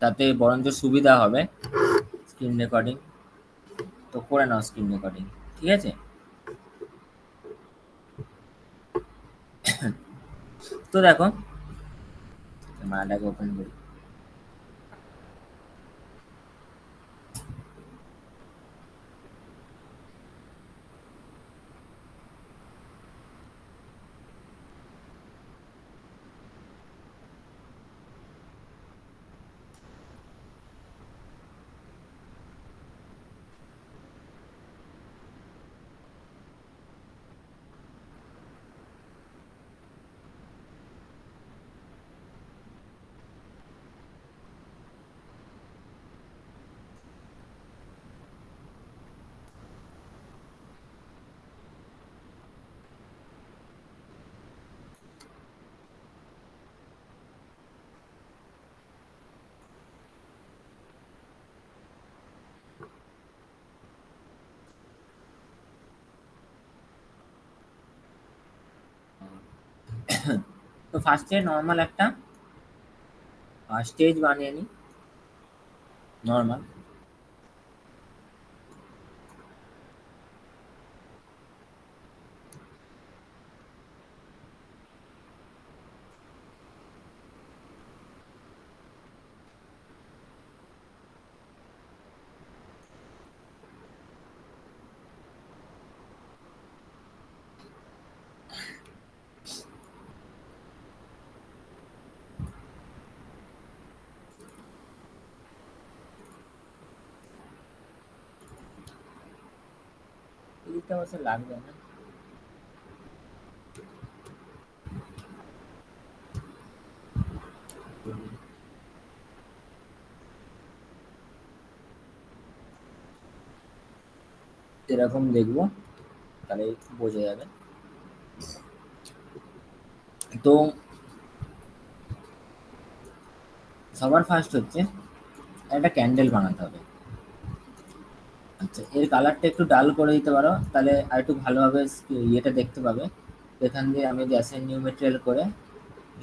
তাতে বরঞ্চ সুবিধা হবে স্ক্রিন রেকর্ডিং। তো করে নাও স্ক্রিন রেকর্ডিং, ঠিক আছে? তো দেখো, মায়াটাকে ওপেন করি। তো ফার্স্টে নর্মাল একটা স্টেজ বানিয়ে নিই, নর্মাল। এদিকটা অবশ্য লাগবে না। এরকম দেখবো, তাহলে বোঝা যাবে। তো সবার ফার্স্ট হচ্ছে একটা ক্যান্ডেল বানাতে হবে। আচ্ছা, এর কালারটা একটু ডাল করে দিতে পারো, তাহলে আর একটু ভালোভাবে ইয়েটা দেখতে পাবে। এখান দিয়ে আমি গ্যাসের নিউ মেটেরিয়াল করে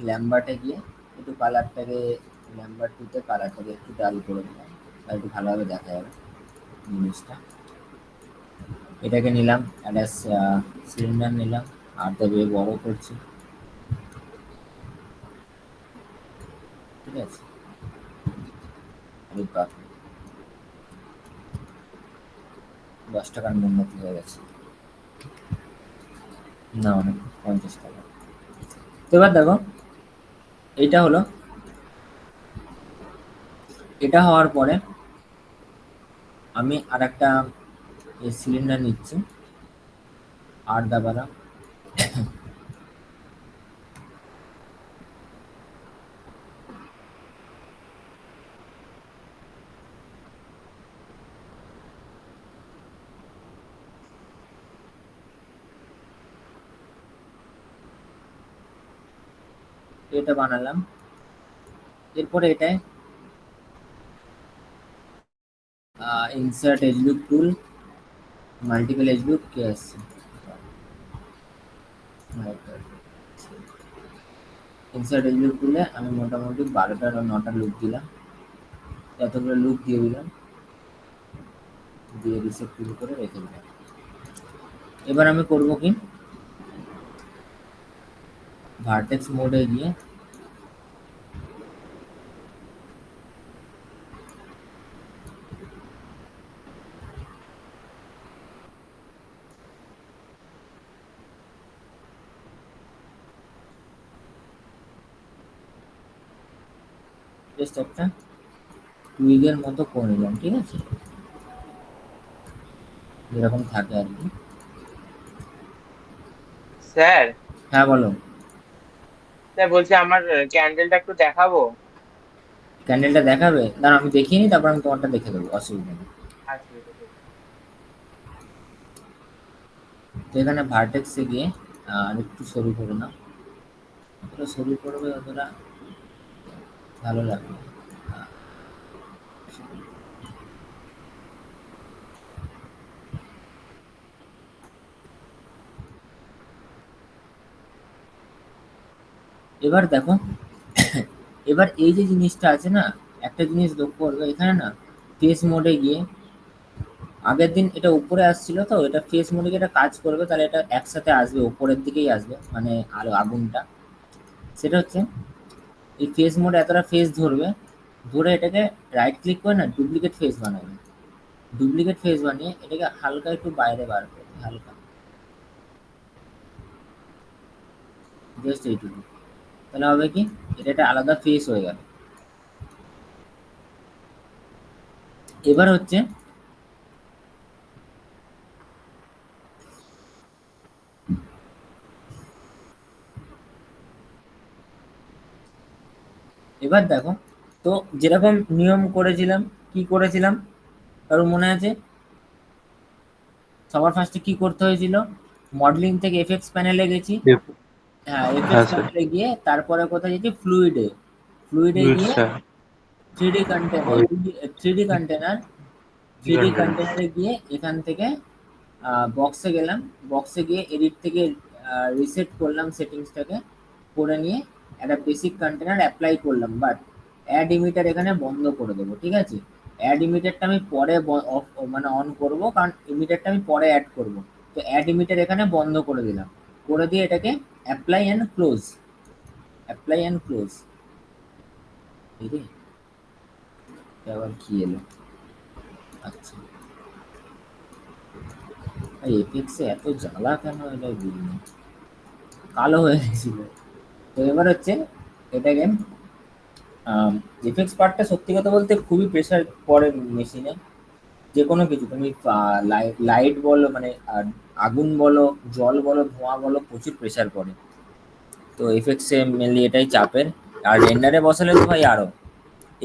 ল্যাম্বার্টে গিয়ে একটু কালারটাকে, ল্যাম্বার্ট টুতে কালারটাকে একটু ডাল করে দিলাম, আর একটু ভালোভাবে দেখা যাবে জিনিসটা। এটাকে নিলাম, একটা সিলিন্ডার নিলাম, আর তবে বড় করছি, ঠিক আছে? আরে বাপ, 10 টাকার মোমবাতি হয়ে গেছে। না, অনেক, 50 টাকা। তো এবার দেখো, এইটা হলো। এটা হওয়ার পরে আমি আর একটা সিলিন্ডার নিচ্ছি, 8 দাবারা। এটা বানালাম। এরপরে এটায় ইনসার্ট এজ লুক টুল, মাল্টিপল এজ লুক কে আসছে, ইনসার্ট এজ লুক টুলে আমি মোটামুটি 12টা বা 9টা লুক দিলাম, এতগুলো লুক দিয়ে দিলাম, দিয়ে রিসেট টুল করে রেখে দিলাম। এবার আমি করব কি, ভার্টেক্স মোডে গিয়ে জাস্ট একটা টুইগের মতো করে নিলাম, ঠিক আছে? যেরকম থাকে আর কি। স্যার, হ্যাঁ, বলো। স্যার বলছি আমার ক্যান্ডেলটা একটু দেখাবো। ক্যান্ডেলটা দেখাবে? দাঁড়াও আমি দেখিয়ে নিই, তারপর আমি তোমারটা দেখে দেবো, অসুবিধা নেই। আচ্ছা ঠিক আছে। তো এখানে ভার্টেক্সে গিয়ে আর একটু সরু করে নাও, যতটা সরু করবে ততটা ভালো লাগবে। আহ, এবার দেখো, এবার এই যে জিনিসটা আছে না, একটা জিনিস লক্ষ্য করবে এখানে না, ফেস মোডে গিয়ে আগের দিন এটা উপরে আসছিল, তো এটা ফেস মোডে গিয়ে এটা কাজ করবে, তাহলে এটা একসাথে আসবে, উপরের দিকেই আসবে, মানে আলো আগুনটা। সেটা হচ্ছে এই ফেস মোড এতটা ফেস ধরবে, ধরে এটাকে রাইট ক্লিক করে না ডুপ্লিকেট ফেস বানাবে। ডুপ্লিকেট ফেস বানিয়ে এটাকে হালকা একটু বাইরে বার করবে, হালকা, জাস্ট এইটুকু। তাহলে হবে কি, এটা একটা আলাদা ফেস হয়ে গেল। এবার হচ্ছে এবার দেখো, তো যেরকম নিয়ম করেছিলাম, কি করেছিলাম কারো মনে আছে? সবার ফার্স্টে কি করতে হয়েছিল? মডেলিং থেকে এফএক্স প্যানেলে গেছি। হ্যাঁ, হ্যাঁ এফএক্স স্যার। প্যানেলে গিয়ে তারপরে কোথায় গেছি, ফ্লুইডে। ফ্লুইডে গিয়ে আচ্ছা। থ্রিডি কন্টেনার, ওই থ্রিডি কন্টেনার, থ্রিডি কন্টেনারে গিয়ে এখান থেকে বক্সে গেলাম। বক্সে গিয়ে এডিট থেকে রিসেট করলাম সেটিংসটাকে, করে নিয়ে একটা বেসিক কন্টেনার অ্যাপ্লাই করলাম, বাট অ্যাড ইমিটার এখানে বন্ধ করে দেবো, ঠিক আছে? অ্যাড ইমিটারটা আমি পরে অফ, মানে অন করব, কারণ ইমিটারটা আমি পরে অ্যাড করব। তো অ্যাড ইমিটার এখানে বন্ধ করে দিলাম, করে দিয়ে এটাকে apply and close, apply and close. ঠিক আছে, আবার কি এলো? আচ্ছা, এপিএক্সে এত জ্বালা কেন এটা বুঝিনি, কালো হয়ে গেছিল। তো এবার হচ্ছে এটাকে এফএক্স পার্টটা সত্যি কথা বলতে খুবই প্রেসার পড়ে মেশিনে। যে কোনো কিছু তুমি লাইট বলো, মানে আগুন বলো, জল বলো, ধোঁয়া বলো, প্রচুর প্রেসার পড়ে। তো এফএক্সে মেনলি এটাই চাপের। আর রেন্ডারে বসালে তো ভাই আরো,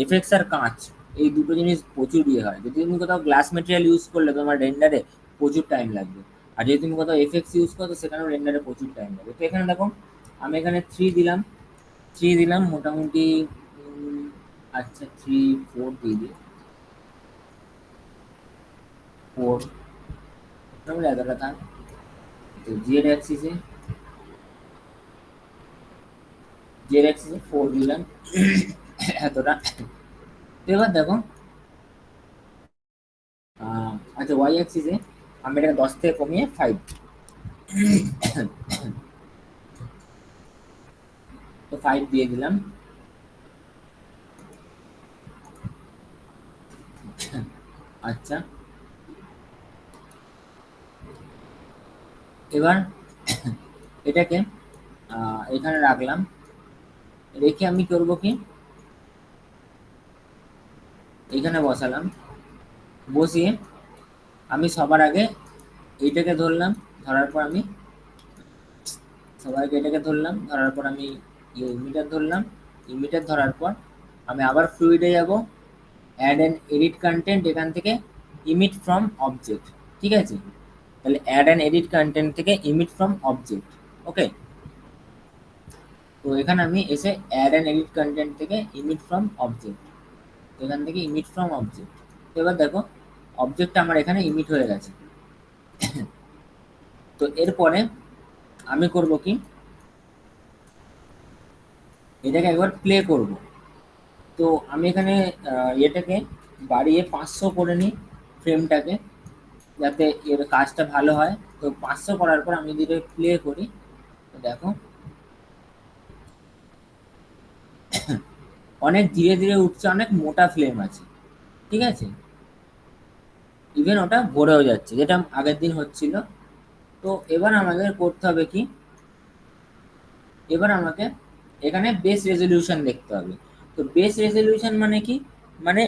এফএক্স আর কাঁচ, এই দুটো জিনিস প্রচুর ইয়ে হয়। যদি তুমি কোথাও গ্লাস মেটেরিয়াল ইউজ করলে তোমার রেন্ডারে প্রচুর টাইম লাগবে, আর যদি তুমি কোথাও এফএক্স ইউজ করো তো সেখানেও রেন্ডারে প্রচুর টাইম লাগবে। তো এখানে দেখো, আমি এখানে দিলাম, দিলাম মোটামুটি। উম, আচ্ছা, 3 4 দিয়ে দিই, 4 মোটামুটি এতটা থাক। তো জেড অ্যাক্সিসে 4 দিলাম, এতটা। তো এবার দেখো, আচ্ছা ওয়াই অ্যাক্সিসে আমি এটাকে 10 থেকে কমিয়ে 5, তো 5 দিয়ে দিলাম। আচ্ছা, এবার এটাকে এখানে রাখলাম, রেখে আমি করবো কি, এখানে বসালাম, বসিয়ে আমি সবার আগে এইটাকে ধরলাম, ধরার পর আমি সবার আগে এটাকে ধরলাম, ধরার পর আমি ইমিটার ধরলাম, ইমিটার ধরার পর আমি আবার ফ্লুইডে যাব, অ্যাড অ্যান্ড এডিট কন্টেন্ট, এখান থেকে ইমিট ফ্রম অবজেক্ট, ঠিক আছে? তাহলে অ্যাড অ্যান্ড এডিট কন্টেন্ট থেকে ইমিট ফ্রম অবজেক্ট, ওকে। তো এখানে আমি এসে অ্যাড অ্যান্ড এডিট কন্টেন্ট থেকে ইমিট ফ্রম অবজেক্ট, এখান থেকে ইমিট ফ্রম অবজেক্ট। এবার দেখো, অবজেক্টটা আমার এখানে ইমিট হয়ে গেছে। তো এরপরে আমি করব কি, এটাকে একবার প্লে করব। তো আমি এখানে এটাকে বাড়িয়ে 500 করে নিই ফ্রেমটাকে, যাতে এর কাজটা ভালো হয়। তো 500 করার পর আমি যদি প্লে করি, তো দেখো অনেক ধীরে ধীরে উঠছে, অনেক মোটা ফ্লেম আছে, ঠিক আছে? ইভেন ওটা ভরেও যাচ্ছে, যেটা আগের দিন হচ্ছিল। তো এবার আমাদের করতে হবে কি, এবার আমাকে এখানে বেস রেজলিউশন দেখতে হবে। তো বেস রেজলিউশন মানে কি, মানে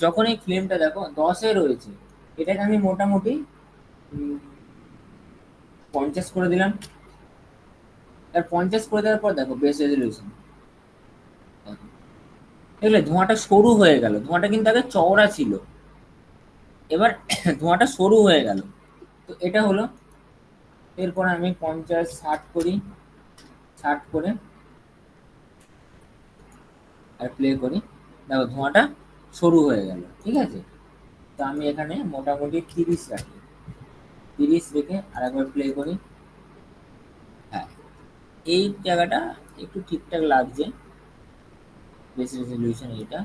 যখন এই ফ্লেমটা দেখো 10-এ রয়েছে, এটাকে আমি মোটামুটি 50 করে দিলাম। আর 50 করে দেওয়ার পর দেখো বেস রেজলিউশন, দেখলে ধোঁয়াটা সরু হয়ে গেল, ধোঁয়াটা কিন্তু আগে চওড়া ছিল, এবার ধোঁয়াটা সরু হয়ে গেল। তো এটা হলো। এরপর আমি 50 60 করি, 60 করে আর প্লে করি, দেখো ধোঁয়াটা সরু হয়ে গেল, ঠিক আছে? তো আমি এখানে মোটামুটি 30 রাখি, 30 রেখে আর একবার প্লে করি। হ্যাঁ, এই জায়গাটা একটু ঠিকঠাক লাগছে, বেস রেজলিউশন এটা।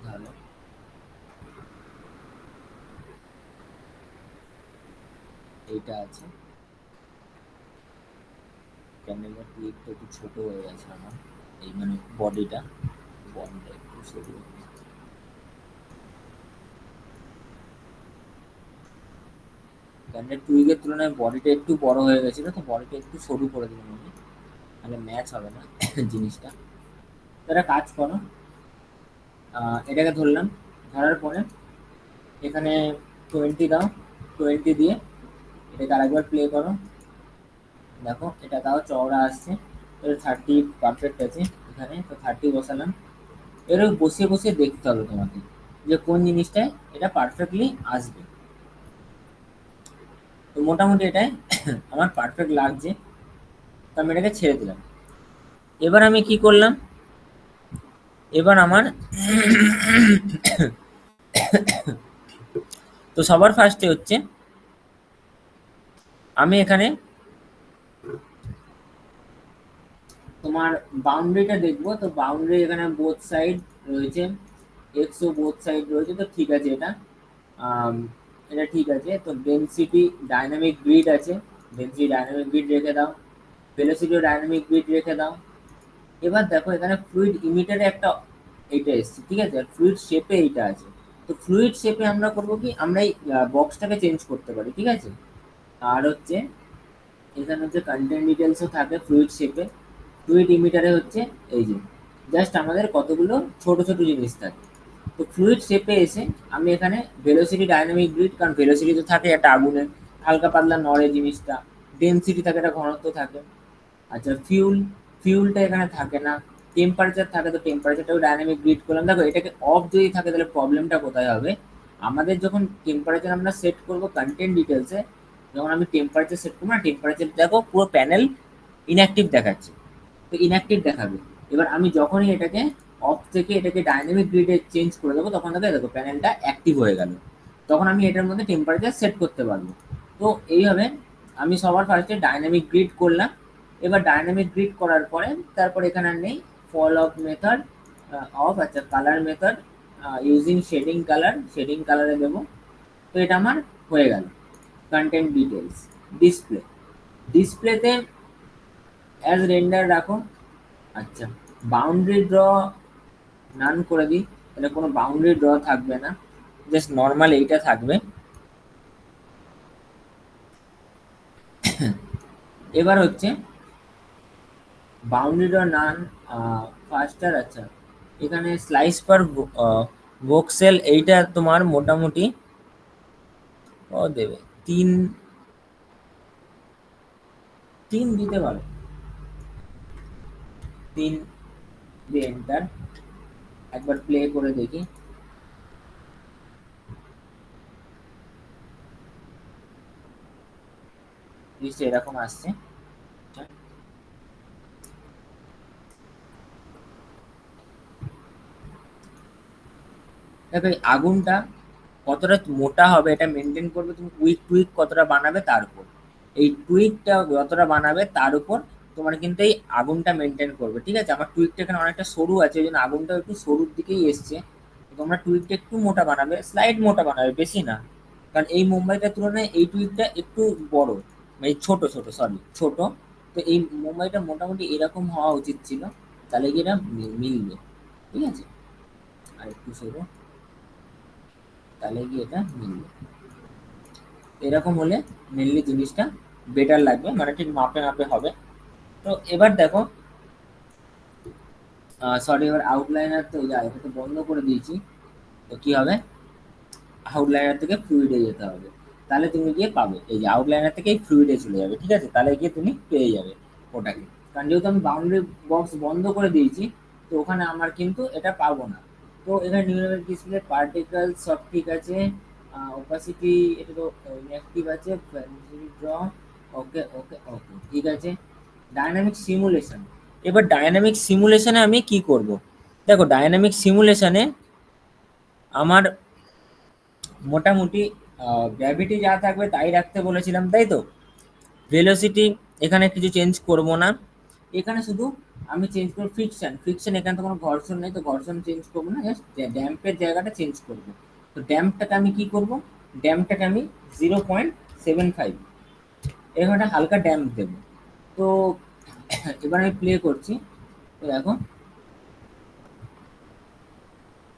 তাহলে এইটা আছে, ক্যান্ডেলের টুইকটা একটু ছোট হয়ে গেছে আমার, এই মানে বডিটা একটু সরু হয়ে গেছে। ক্যান্ডেল টুইকের তুলনায় বডিটা একটু বড় হয়ে গেছিল, তো বডিটা একটু সরু করে দিলাম আমি, তাহলে ম্যাচ হবে না জিনিসটা। তো একটা কাজ করো, এটাকে ধরলাম, ধরার পরে এখানে 20 দাও, 20 দিয়ে এটাকে আরেকবার প্লে করো, দেখো এটা তাও চওড়া আসছে। তো 30 পারফেক্ট আছে এখানে, তো 30 বসালাম। এবার বসিয়ে বসিয়ে দেখতে হবে তোমাকে যে কোন জিনিসটায় এটা পারফেক্টলি আসবে। তো মোটামুটি এটাই আমার পারফেক্ট লাগছে, তো আমি এটাকে ছেড়ে দিলাম। এবার আমি কি করলাম, এবার আমার তো সবার ফার্স্টে হচ্ছে আমি এখানে তোমার বাউন্ডারিটা দেখবো। তো বাউন্ডারি এখানে বোথ সাইড রয়েছে, এক্সও বোথ সাইড রয়েছে, তো ঠিক আছে এটা। আম, এটা ঠিক আছে। তো ডেনসিটি ডাইনামিক গ্রিড আছে, ডেনসিটি ডাইনামিক গ্রিড রেখে দাও, ভেলোসিটিও ডাইনামিক গ্রিড রেখে দাও। এবার দেখো এখানে ফ্লুইড ইমিটারে একটা এইটা এসছে, ঠিক আছে, আর ফ্লুইড শেপে এইটা আছে। তো ফ্লুইড শেপে আমরা করবো কি, আমরা এই বক্সটাকে চেঞ্জ করতে পারি, ঠিক আছে। আর হচ্ছে এখানে হচ্ছে কন্টেন্ট ডিটেলসও থাকে ফ্লুইড শেপে। ফ্লুইড ইমিটারে হচ্ছে এই যে জাস্ট আমাদের কতগুলো ছোট ছোট জিনিস থাকে। তো ফ্লুইড শেপে এসে আমি এখানে ভেলোসিটি ডাইনামিক গ্রিড, কারণ ভেলোসিটি তো থাকে একটা আগুনের, হালকা পাতলা নড়ে জিনিসটা। ডেনসিটি থাকে, একটা ঘনত্ব থাকে। আচ্ছা ফিউলটা এখানে থাকে না। টেম্পারেচার থাকে, তো টেম্পারেচারটাও ডাইনামিক গ্রিড করলাম। দেখো এটাকে অফ যদি থাকে তাহলে প্রবলেমটা কোথায় হবে, আমাদের যখন টেম্পারেচার আমরা সেট করবো কন্টেন্ট ডিটেলসে, যখন আমি টেম্পারেচার সেট করবো না, টেম্পারেচার দেখো পুরো প্যানেল ইনঅ্যাক্টিভ দেখাচ্ছে, তো ইনঅ্যাক্টিভ দেখাবে। এবার আমি যখনই এটাকে অফ থেকে এটাকে ডাইনামিক গ্রিডে চেঞ্জ করে দেবো, তখন দেখো প্যানেলটা অ্যাক্টিভ হয়ে গেল, তখন আমি এটার মধ্যে টেম্পারেচার সেট করতে পারবো। তো এইভাবে আমি সবার ফার্স্টে ডাইনামিক গ্রিড করলাম। এবার ডাইনামিক গ্রিড করার পরে তারপর এখানে আর নেই ফল অফ মেথড অফ, আচ্ছা কালার মেথড ইউজিং শেডিং কালারে দেবো। তো এটা আমার হয়ে গেল। কন্টেন্ট ডিটেলস, ডিসপ্লে, ডিসপ্লেতে অ্যাজ রেন্ডার রাখো। আচ্ছা বাউন্ডারি ড্র নান করে দিই, তাহলে কোনো বাউন্ডারি ড্র থাকবে না, জাস্ট নর্মাল এইটা থাকবে। এবার হচ্ছে বাউন্ডারি ড্র নান ফাস্টার। আচ্ছা এখানে স্লাইস পার ভোক্সেল, এইটা তোমার মোটামুটি ও দেবে 3, 3 দিতে পারো, 3 দিয়ে এন্টার। একবার প্লে করে দেখি, নিশ্চয়ই এরকম আসছে। দেখো এই আগুনটা কতটা মোটা হবে এটা মেনটেন করবে তুমি টুইক কতটা বানাবে তার উপর। এই টুইকটা যতটা বানাবে তার উপর তোমার কিন্তু এই আগুনটা মেনটেন করবে, ঠিক আছে। আমার টুইকটা এখানে অনেকটা সরু আছে, ওই জন্য আগুনটা একটু সরুর দিকেই এসছে। তো তোমরা টুইকটা একটু মোটা বানাবে, স্লাইড মোটা বানাবে, বেশি না। কারণ এই মুম্বাইটার তুলনায় এই টুইকটা একটু বড়, মানে ছোট ছোট, সরি ছোট। তো এই মুম্বাইটা মোটামুটি এরকম হওয়া উচিত ছিল, তাহলে কি এটা মিলবে, ঠিক আছে। আর একটু সরু, তাহলে কি এটা মিলবে। এরকম হলে মেনলি জিনিসটা বেটার লাগবে, মানে ঠিক মাপে মাপে হবে। তো এবার দেখো, সরি এবার আউটলাইনার তো এটা তো বন্ধ করে দিয়েছি। তো কি হবে, আউটলাইনার থেকে ফ্লুইডে যেতে হবে, তাহলে তুমি গিয়ে পাবে। এই যে আউটলাইনার থেকে ফ্লুইডে চলে যাবে, ঠিক আছে, তাহলে গিয়ে তুমি পেয়ে যাবে ওটাকে। কারণ যেহেতু আমি বাউন্ডারি বক্স বন্ধ করে দিয়েছি, তো ওখানে আমার কিন্তু এটা পাবো না। তো এখানে নিউমেরিক ডিসপ্লে পার্টিকেল সব ঠিক আছে, ওপাসিটি এটা তো ইনঅ্যাক্টিভ আছে, ড্র ওকে ওকে ওকে ঠিক আছে। ডায়নামিক সিমুলেশন, এবার ডায়নামিক সিমুলেশনে আমি কি করব, দেখো ডায়নামিক সিমুলেশনে আমার মোটামুটি গ্র্যাভিটি যা থাকবে তাই রাখতে বলেছিলাম, তাই তো। ভেলোসিটি এখানে কিছু চেঞ্জ করব না। এখানে শুধু আমি চেঞ্জ করবো ফ্রিকশন, এখানে তো কোনো ঘর্ষণ নেই, তো ঘর্ষণ চেঞ্জ করবো না, জাস্ট ড্যাম্পের জায়গাটা চেঞ্জ করবো। তো ড্যাম্পটাকে আমি কি করব, ড্যাম্পটাকে আমি 0.75 এরকম একটা হালকা ড্যাম্প দেবো। তো এবার আমি প্লে করছি, তো দেখো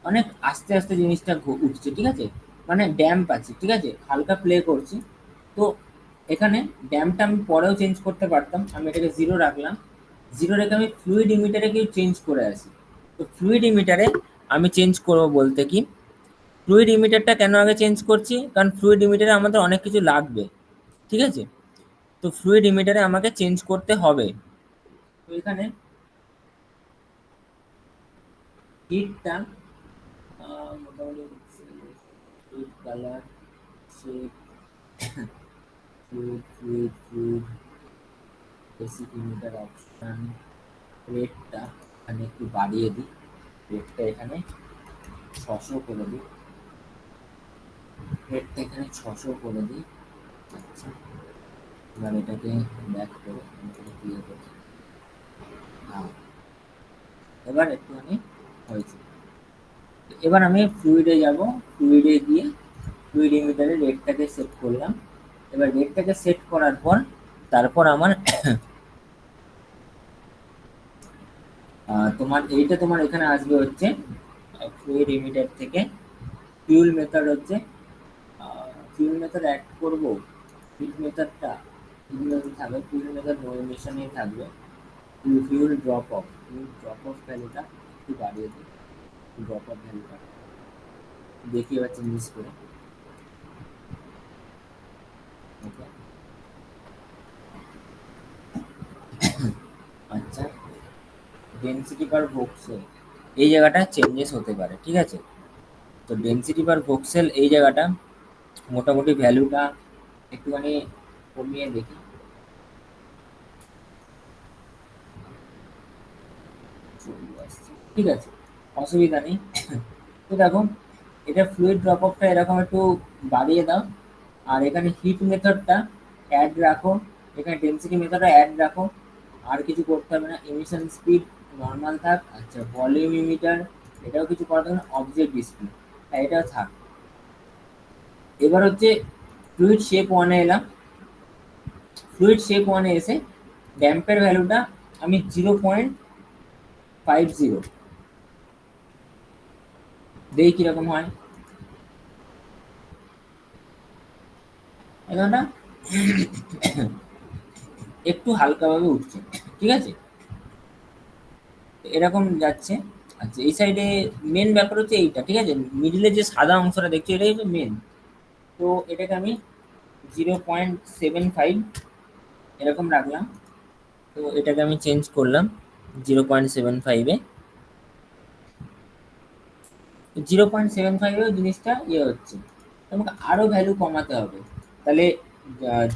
অনেক আস্তে আস্তে জিনিসটা উঠছে, ঠিক আছে, মানে ড্যাম্প আছে, ঠিক আছে, হালকা প্লে করছি। তো এখানে ড্যাম্পটা আমি পরেও চেঞ্জ করতে পারতাম, আমি এটাকে 0 রাখলাম। 0 রেখে আমি ফ্লুইড ইমিটারে কেউ চেঞ্জ করে আসি। তো ফ্লুইড ইমিটারে আমি চেঞ্জ করব বলতে কি, ফ্লুইড ইমিটারটা কেন আগে চেঞ্জ করছি, কারণ ফ্লুইড ইমিটারে আমাদের অনেক কিছু লাগবে, ঠিক আছে। তো ফ্লুইড ইমিটারে আমাকে চেঞ্জ করতে হবে। তো এখানে হিটটা মোটামুটি heat colour shape fluid basic emitter option, রেটটা এখানে একটু বাড়িয়ে দিই, রেটটা এখানে 600 করে দিই, রেটটা এখানে 600 করে দিই। আচ্ছা, এবার এটাকে ব্যাক করে এটাকে ক্লিয়ার করি। হ্যাঁ, এবার একটুখানি হয়েছে। এবার আমি ফ্লুইডে যাব, ফ্লুইডে গিয়ে ফ্লুইড ইমিটারে রেটটাকে সেট করলাম। এবার রেটটাকে সেট করার পর তারপর আমার তোমার এইটা তোমার এখানে আসবে হচ্ছে ফ্লুইড ইমিটার থেকে ফিউল মেথড হচ্ছে, ফিউল মেথড অ্যাড করবো, হিট মেথডটা হিট মেথড থাকবে, ফিউল মেথড নো এমিশনেই থাকবে। ফিউল ড্রপ অফ ভ্যালুটা একটু বাড়িয়ে দিই, ড্রপ অফ ভ্যালুটা দেখি এবার চেঞ্জেস করে। ওকে, আচ্ছা, ডেনসিটি পার ভোক্সেল এই জায়গাটা চেঞ্জেস হতে পারে, ঠিক আছে। তো ডেনসিটি পার ভোক্সেল এই জায়গাটা মোটামুটি ভ্যালুটা একটুখানি কমিয়ে দেখি। ঠিক আছে, অসুবিধা নেই। তো দেখো এটা ফ্লুইড ড্রপ অফটা এরকম একটু বাড়িয়ে দাও, আর এখানে হিট মেথডটা অ্যাড রাখো, এখানে ডেনসিটি মেথডটা অ্যাড রাখো, আর কিছু করতে হবে না, এমিশন স্পিড নর্মাল থাক। আচ্ছা, ভলিউম ইমিটার এটাও কিছু করাতে হবে না, অবজেক্ট ডিসপ্লে হ্যাঁ এটাও থাক। এবার হচ্ছে ফ্লুইড শেপ ওয়ানে এলাম, ফ্লুইড শেপ ওয়ানে এসে ড্যাম্পের ভ্যালুটা আমি 0.50 দেখি কিরকম হয়। এখানটা একটু হালকাভাবে উঠছে, ঠিক আছে, এরকম যাচ্ছে। আচ্ছা, এই সাইডে মেন ব্যাপার হচ্ছে এইটা, ঠিক আছে, মিডিলে যে সাদা অংশটা দেখছি এটাই হচ্ছে মেন। তো এটাকে আমি 0.75 এরকম রাখলাম। তো এটাকে আমি চেঞ্জ করলাম 0.75-এ। 0.75-এও জিনিসটা ইয়ে হচ্ছে, আমাকে আরো ভ্যালু কমাতে হবে। তাহলে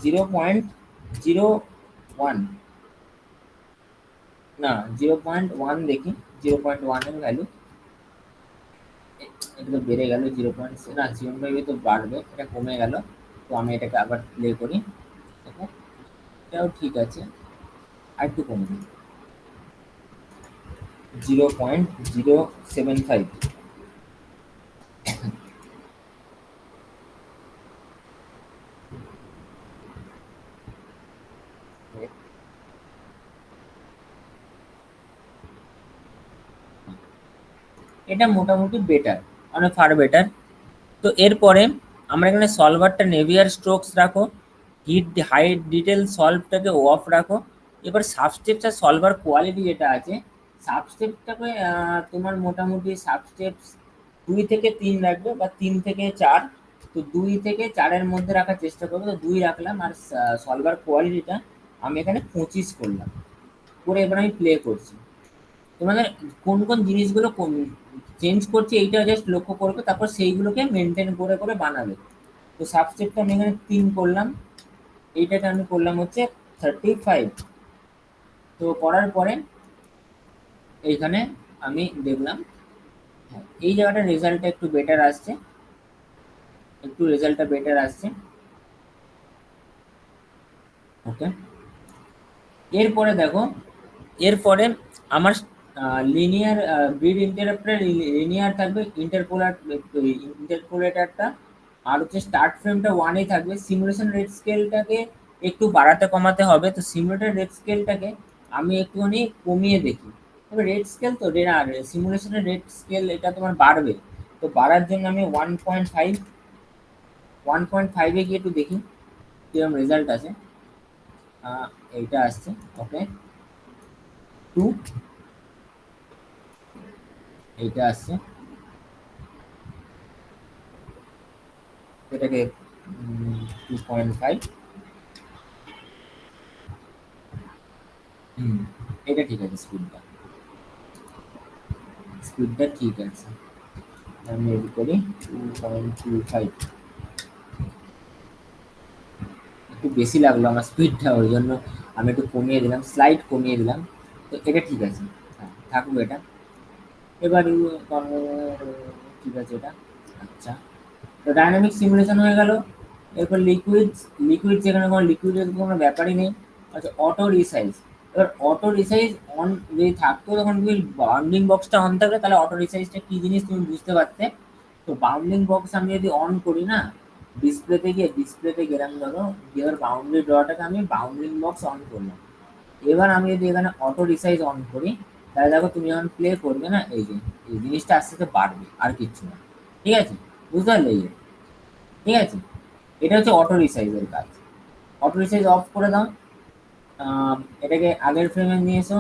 0.01, না 0.1 দেখি, 0.1 এর ভ্যালু, এটা তো বেড়ে গেল 0. না 0.5 তো বাড়বে, এটা কমে গেল। তো আমি এটাকে আবার প্লে করি, দেখো এটাও ঠিক আছে, আর একটু কমে দিই 0.075। এটা মোটামুটি বেটার, অনেক ফার বেটার। তো এরপরে আমরা এখানে সলভারটা নেভিয়ার স্ট্রোকস রাখো, হিট হাইট ডিটেল সলভটাকে অফ রাখো। এবার সাবস্টেপস আর সলভার কোয়ালিটি যেটা আছে, সাবস্টেপটাকে তোমার মোটামুটি সাবস্টেপস 2 থেকে 3 রাখবে বা 3 থেকে 4। তো 2 থেকে 4-এর মধ্যে রাখার চেষ্টা করবো, তো 2 রাখলাম। আর সলভার কোয়ালিটিটা আমি এখানে 25 করলাম, করে এবার আমি প্লে করছি। তোমাদের কোন কোন জিনিসগুলো চেঞ্জ করছে এইটা জাস্ট লক্ষ্য করবে, তারপর সেইগুলোকে মেনটেন করে করে বানাবে। তো সাবস্টেপটা আমি এখানে 3 করলাম, এইটাকে আমি করলাম হচ্ছে 35। তো করার পরে এইখানে আমি দেখলাম হ্যাঁ এই জায়গাটা রেজাল্টটা একটু বেটার আসছে, একটু রেজাল্টটা বেটার আসছে। ওকে, এরপরে দেখো এরপরে আমার লিনিয়ার গ্রিড ইন্টারাপ্টার লিনিয়ার থাকবে, ইন্টারপোলেটারটা আর হচ্ছে স্টার্ট ফ্রেমটা ওয়ানেই থাকবে। সিমুলেশন রেট স্কেলটাকে একটু বাড়াতে কমাতে হবে, তো সিমুলেটর রেট স্কেলটাকে আমি একটুখানি কমিয়ে দেখি। তবে রেট স্কেল তো আর সিমুলেশনের রেট স্কেল এটা তোমার বাড়বে, তো বাড়ার জন্য আমি 1.5 গিয়ে একটু দেখি কিরকম রেজাল্ট আছে। এইটা আসছে, ওকে 2, এইটা আসছে, এটাকে 2.5। হুম, এটা ঠিক আছে, স্পিডটা ঠিক আছে। আমি এড করি 2.25, একটু বেশি লাগলো আমার স্পিডটা, ওই জন্য আমি একটু কমিয়ে দিলাম, স্লাইড কমিয়ে দিলাম। তো এটা ঠিক আছে, হ্যাঁ থাকুক এটা। এবার ঠিক আছে এটা। আচ্ছা, তো ডাইনামিক সিমুলেশন হয়ে গেল। এরপর লিকুইড যেখানে কোনো লিকুইডের কোনো ব্যাপারই নেই। আচ্ছা, অটো রিসাইজ। এবার অটো রিসাইজ অন যদি থাকতো, তখন তুমি বাউন্ডিং বক্সটা অন থাকলে তাহলে অটো রিসাইজটা কি জিনিস তুমি বুঝতে পারতে। তো বাউন্ডিং বক্স আমি যদি অন করি না, ডিসপ্লেতে গেলাম ধরো, এবার বাউন্ডারি ড্রটাকে আমি বাউন্ডিং বক্স অন করলাম। এবার আমি যদি এখানে অটো রিসাইজ অন করি, তাহলে দেখো তুমি যখন প্লে করবে না, এই যে এই জিনিসটা আস্তে আস্তে বাড়বে, আর কিচ্ছু না। ঠিক আছে, বুঝতে পারলে? এই যে, ঠিক আছে, এটা হচ্ছে অটো রিসাইজের কাজ। অটো রিসাইজ অফ করে দাও। এটাকে আগের ফ্রেমে নিয়ে এসো।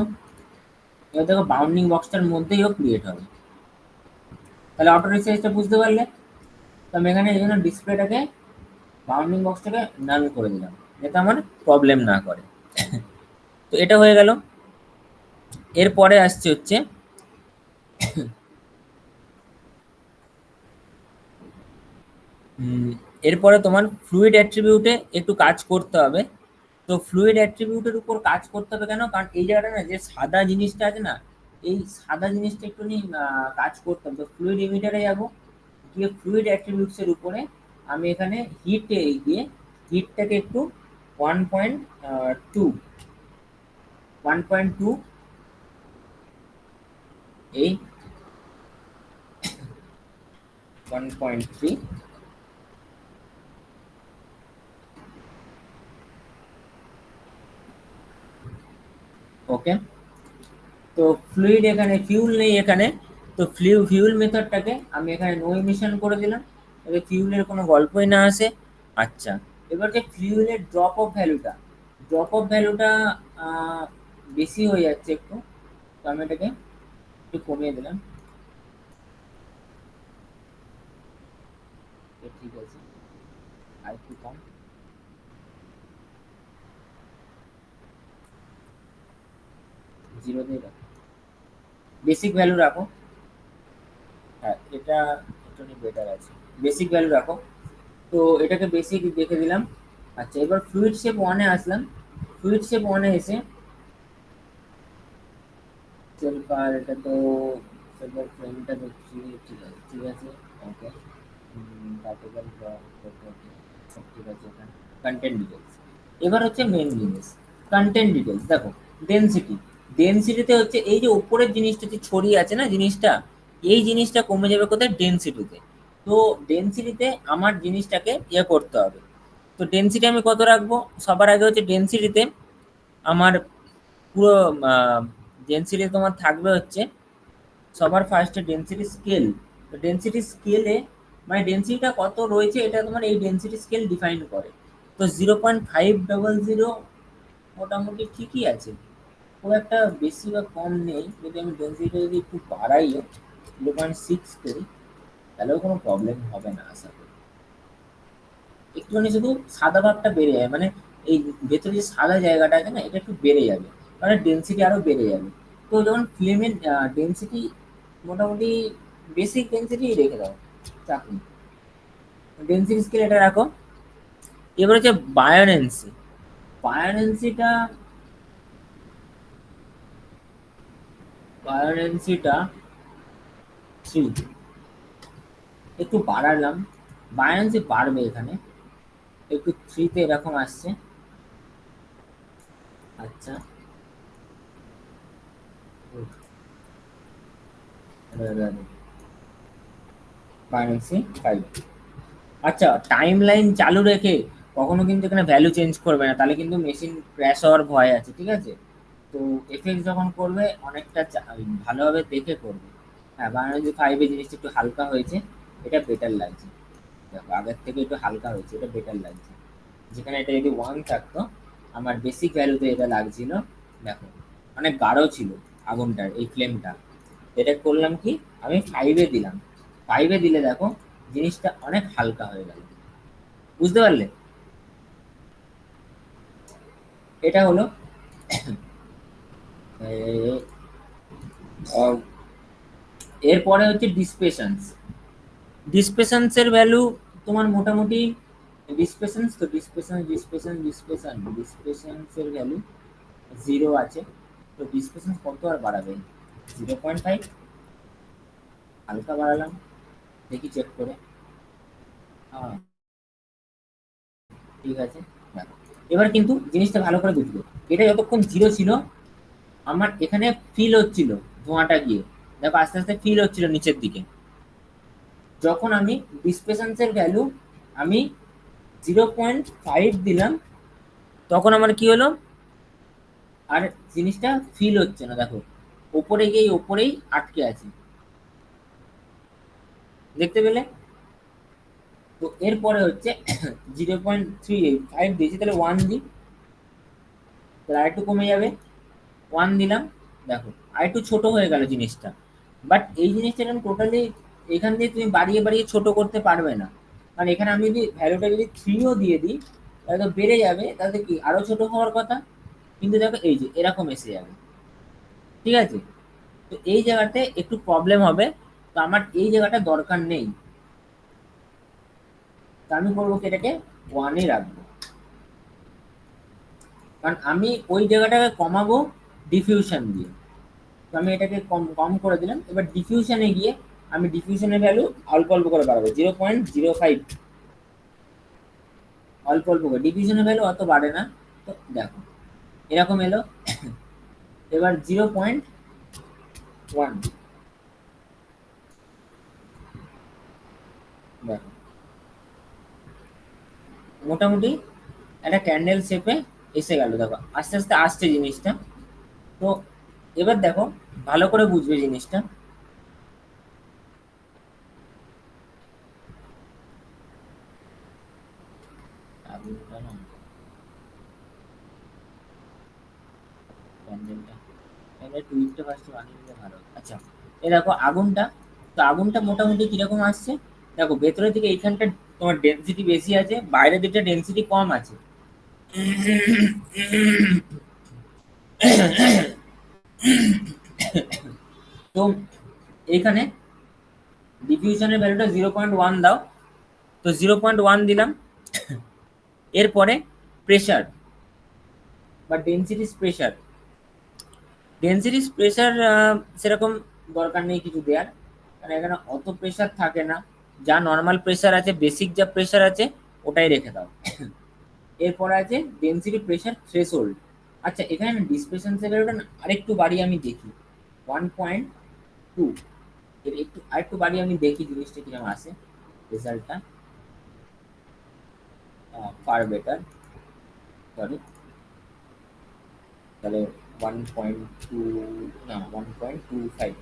এবার দেখো বাউন্ডিং বক্সটার মধ্যেই ও ক্রিয়েট হবে। তাহলে অটো রিসাইজটা বুঝতে পারলে? তো আমি এখানে এই জন্য ডিসপ্লেটাকে, বাউন্ডিং বক্সটাকে নাল করে দিলাম, যাতে আমার প্রবলেম না করে। তো এটা হয়ে গেল। এরপরে আসছে হচ্ছে এরপরে তোমার ফ্লুইড অ্যাট্রিবিউটে একটু কাজ করতে হবে। তো ফ্লুইড অ্যাট্রিবিউটের উপর কাজ করতে হবে কেন? কারণ এই জায়গাটা না, যে সাদা জিনিসটা আছে না, এই সাদা জিনিসটা একটু কাজ করতে হবে। তো ফ্লুইড ইমিটারে যাবো, গিয়ে ফ্লুইড অ্যাট্রিবিউটসের উপরে আমি এখানে হিটে গিয়ে হিটটাকে একটু 1.2, 1.2, এই 1.3, ওকে। তো ফ্লুইড এখানে ফিউল নেই এখানে, তো ফিউল মেথডটাকে আমি এখানে নো ইমিশন করে দিলাম, যাতে ফিউলের কোনো গল্পই না আসে। আচ্ছা, এবার যে ফিউলের ড্রপ অফ ভ্যালুটা বেশি হয়ে যাচ্ছে একটু, তো আমি এটাকে একটু কমিয়ে দিলাম। ঠিক আছে, আর একটু কম, 0 দিয়ে রাখো, বেসিক ভ্যালু রাখো। হ্যাঁ, এটা একটু বেটার আছে, বেসিক ভ্যালু রাখো। তো এটাকে বেসিক দেখে দিলাম। আচ্ছা, এবার ফ্লুইড শেপ ওয়ানে আসলাম। ফ্লুইড শেপ ওয়ানে এসে সেলফার, এটা তো সেলফার ফ্রেমটা দেখছি, ঠিক আছে ঠিক আছে, ওকে। পার্টিকেল সব ঠিক আছে এখানে। কন্টেন্ট ডিটেলস, এবার হচ্ছে মেন জিনিস, কন্টেন্ট ডিটেলস। দেখো, ডেনসিটি, ডেনসিটিতে হচ্ছে এই যে উপরের জিনিসটা যে ছড়িয়ে আছে না জিনিসটা, এই জিনিসটা কমে যাবে কোথায়? ডেনসিটিতে। তো ডেনসিটিতে আমার জিনিসটাকে ইয়ে করতে হবে। তো ডেনসিটি আমি কত রাখবো? সবার আগে হচ্ছে ডেনসিটিতে আমার পুরো ডেনসিটি তোমার থাকবে হচ্ছে, সবার ফার্স্টে ডেনসিটি স্কেল। তো ডেনসিটি স্কেলে মানে ডেনসিটিটা কত রয়েছে এটা তোমার এই ডেনসিটি স্কেল ডিফাইন করে। তো 0.500 মোটামুটি ঠিকই আছে, খুব একটা বেশি বা কম নেই। যদি আমি ডেনসিটিটা যদি একটু বাড়াইও, 0.6 করি, তাহলেও কোনো প্রবলেম হবে না আশা করি। একটুখানি শুধু সাদা ভাবটা বেড়ে যায়, মানে এই ভেতরে যে সাদা জায়গাটা আছে না, এটা একটু বেড়ে যাবে, মানে ডেনসিটি আরো বেড়ে যাবে। তো যখন ফিল্মের ডেনসিটি মোটামুটি বেসিক ডেনসিটি রেখে দাও, চাপ নেই, ডেনসিটি স্কেল এটা রাখো। এবার হচ্ছে বায়োনেন্সি। বায়োনেন্সিটা বায়োনেন্সিটা 3 একটু বাড়ালাম, বায়োনেন্সি বাড়বে এখানে একটু, 3 তে এরকম আসছে। আচ্ছা, -5। আচ্ছা, টাইম লাইন চালু রেখে কখনো কিন্তু এখানে ভ্যালু চেঞ্জ করবে না, তাহলে কিন্তু মেশিন ক্র্যাশ হওয়ার ভয় আছে, ঠিক আছে? তো এফএক্স যখন করবে অনেকটা ভালোভাবে দেখে করবে। হ্যাঁ, বায়োলজি 5 জিনিসটা একটু হালকা হয়েছে, এটা বেটার লাগছে। দেখো, আগের থেকে একটু হালকা হয়েছে, এটা বেটার লাগছে। যেখানে এটা যদি 1 থাকতো, আমার বেসিক ভ্যালুতে এটা লাগছিল, দেখো অনেক গাঢ় ছিল আগুনটার এই ফ্লেমটা। এটা করলাম কি, আমি 5-এ দিলাম। 5-এ দিলে দেখো জিনিসটা অনেক হালকা হয়ে গেল, বুঝতে পারলে? এটা হলো এরপরে হচ্ছে ডিসপেশনস। ডিসপেশনসের ভ্যালু তোমার মোটামুটি ডিসপেশনস তো ডিসপেশনসের ভ্যালু 0 আছে। তো ডিসপেশনস কত আর বাড়াবে? 0.5 হালকা বাড়ালাম, দেখি চেক করে। হ্যাঁ, ঠিক আছে। দেখো, এবার কিন্তু জিনিসটা ভালো করে বুঝবে। এটা যতক্ষণ 0 ছিল, আমার এখানে ফিল হচ্ছিল ধোঁয়াটা গিয়ে, দেখো আস্তে আস্তে ফিল হচ্ছিল নিচের দিকে। যখন আমি ডিসপেশনসের ভ্যালু আমি 0.5 দিলাম, তখন আমার কি হলো, আর জিনিসটা ফিল হচ্ছে না, দেখো ওপরে গিয়ে ওপরেই আটকে আছে, দেখতে পেলে? তো এরপরে হচ্ছে 0.385 দিয়েছি, তাহলে 1 দিই, তাহলে আরেকটু কমে যাবে। 1 দিলাম, দেখো আরেকটু ছোট হয়ে গেল জিনিসটা। বাট এই জিনিসটা এরকম টোটালি এখান দিয়ে তুমি বাড়িয়ে বাড়িয়ে ছোট করতে পারবে না, কারণ এখানে আমি যদি ভ্যালুটা যদি 3ও দিয়ে দিই, তাহলে তো বেড়ে যাবে, তাহলে কি আরো ছোট হওয়ার কথা। কিন্তু দেখো এই যে এরকম এসে যাবে, ঠিক আছে? তো এই জায়গাতে একটু প্রবলেম হবে। তো আমার এই জায়গাটা দরকার নেই, তো আমি করবো কি, এটাকে 1-এ রাখবো, কারণ আমি ওই জায়গাটাকে কমাবো ডিফিউশন দিয়ে। তো আমি এটাকে কম কম করে দিলাম। এবার ডিফিউশনে গিয়ে আমি ডিফিউশনের ভ্যালু অল্প অল্প করে বাড়াবো, 0.05, অল্প অল্প করে। ডিফিউশনের ভ্যালু অত বাড়ে না। তো দেখো এরকম এলো। এবার 0.1, দেখো মোটামুটি একটা ক্যান্ডেল শেপে এসে গেল, দেখো আস্তে আস্তে আসছে জিনিসটা। তো এবার দেখো ভালো করে বুঝবে জিনিসটা। আগুনটা না, ক্যান্ডেলটা ক্যান্ডেল টুইটটা ফার্স্টে বানিয়ে নিলে ভালো হতো। আচ্ছা, এ দেখো আগুনটা। তো আগুনটা মোটামুটি কিরকম আসছে, দেখো ভেতরের দিকে এইখানটা তোমার ডেন্সিটি বেশি আছে, বাইরের দিকটা ডেন্সিটি কম আছে। তো এইখানে ডিফিউশনের ভ্যালুটা 0.1 দাও, তো 0.1 দিলাম। এরপরে প্রেশার বা ডেন্সিটিস প্রেশার, ডেন্সিটিস প্রেশার সেরকম দরকার নেই কিছু দেওয়ার, কারণ এখানে অত প্রেশার থাকে না। যা নর্মাল প্রেশার আছে, বেসিক যা প্রেশার আছে ওটাই রেখে দাও। এরপরে আছে ডেন্সিটি প্রেশার থ্রেশহোল্ড। আচ্ছা, এখানে ডিসপ্লেসমেন্ট ভ্যালুটা না আরেকটু বাড়িয়ে আমি দেখি, 1.2, এর একটু আরেকটু বাড়িয়ে আমি দেখি জিনিসটা কিরকম আসে, রেজাল্টটা ফার বেটার। সরি, তাহলে 1.2, না 1.25,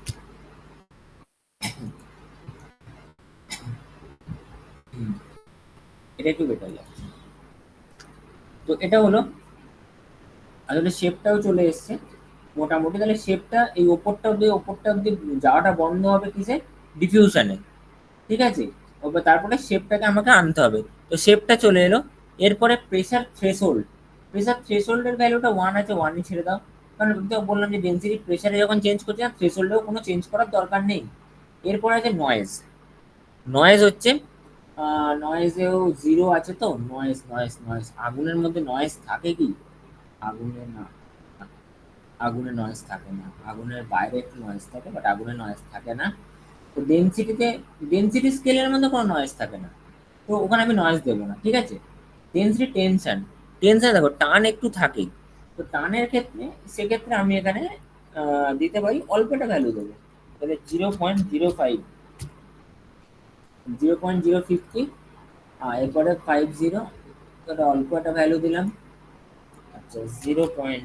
এটা একটু বেটার লাগছে। তো এটা হলো আসলে শেপটাও চলে এসছে মোটামুটি। তাহলে শেপটা এই ওপরটা অব্দি যাওয়াটা বন্ধ হবে কিসে, ডিফিউশনে, ঠিক আছে? তারপরে শেপটাকে আমাকে আনতে হবে। তো শেপটা চলে এলো। এরপরে প্রেসার থ্রেশহোল্ড, প্রেসার থ্রেশহোল্ডের ভ্যালুটা 1 আছে, 1-ই ছেড়ে দাও। কারণ আমি তো বললাম যে ডেন্সিটি প্রেসারে যখন চেঞ্জ করছি না, থ্রেশহোল্ডেও কোনো চেঞ্জ করার দরকার নেই। এরপর আছে নয়েজ। নয়েজ হচ্ছে নয়েজেও 0 আছে। তো নয়েজ নয়েজ নয়েজ আগুনের মধ্যে নয়েজ থাকে কি? আগুনে না, আগুনে নয়েজ থাকে না। আগুনের বাইরে একটু নয়েজ থাকে, বাট আগুনে নয়েজ থাকে না। তো ডেন্সিটি স্কেলের মধ্যে কোনো নয়েজ থাকে না, তো ওখানে আমি নয়েজ দেবো না, ঠিক আছে? ডেন্সিটি টেনশন, টেনশন দেখো টান একটু থাকেই। তো টানের ক্ষেত্রে সেক্ষেত্রে আমি এখানে দিতে পারি, অল্প একটা ভ্যালু দেবো, তাহলে 0.05, 0.050, এরপরে 50, তাহলে অল্প একটা ভ্যালু দিলাম। আচ্ছা, 0.1,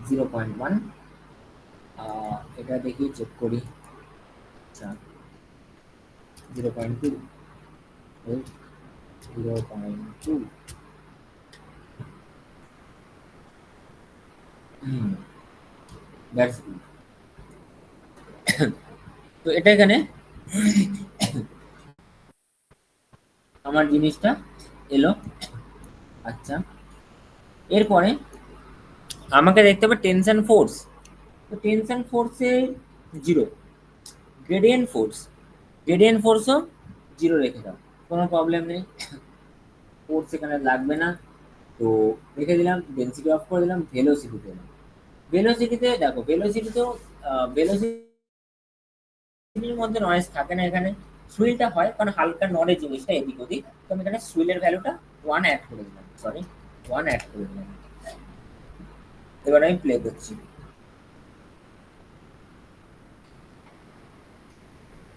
0.1, এটা দেখি চেক করি। আচ্ছা, 0.2, 0.2, হুম, দ্যাটস গুড। তো এটা এখানে আমার জিনিসটা এলো। আচ্ছা, এরপরে আমাকে দেখতে হবে টেনশন ফোর্স। তো টেনশন ফোর্সে জিরো, গ্রেডিয়েন্ট ফোর্সও জিরো রেখে দাও, কোনো প্রবলেম নেই, ফোর্স এখানে লাগবে না। তো রেখে দিলাম, ডেন্সিটি অফ করে দিলাম, ভেলোসিটি দিলাম। ভেলোসিটিতে দেখো, ভেলোসিটিতেও ভেলোসিটির মধ্যে নয়েজ থাকে না এখানে। সুইলটা হয় কারণ হালকা নড়ে জিনিসটা এদিক ওদিক, তো আমি এখানে সুইলের ভ্যালুটা 1 অ্যাড করে দিলাম, সরি 1 অ্যাড করে দিলাম। এবার আমি প্লে করছি,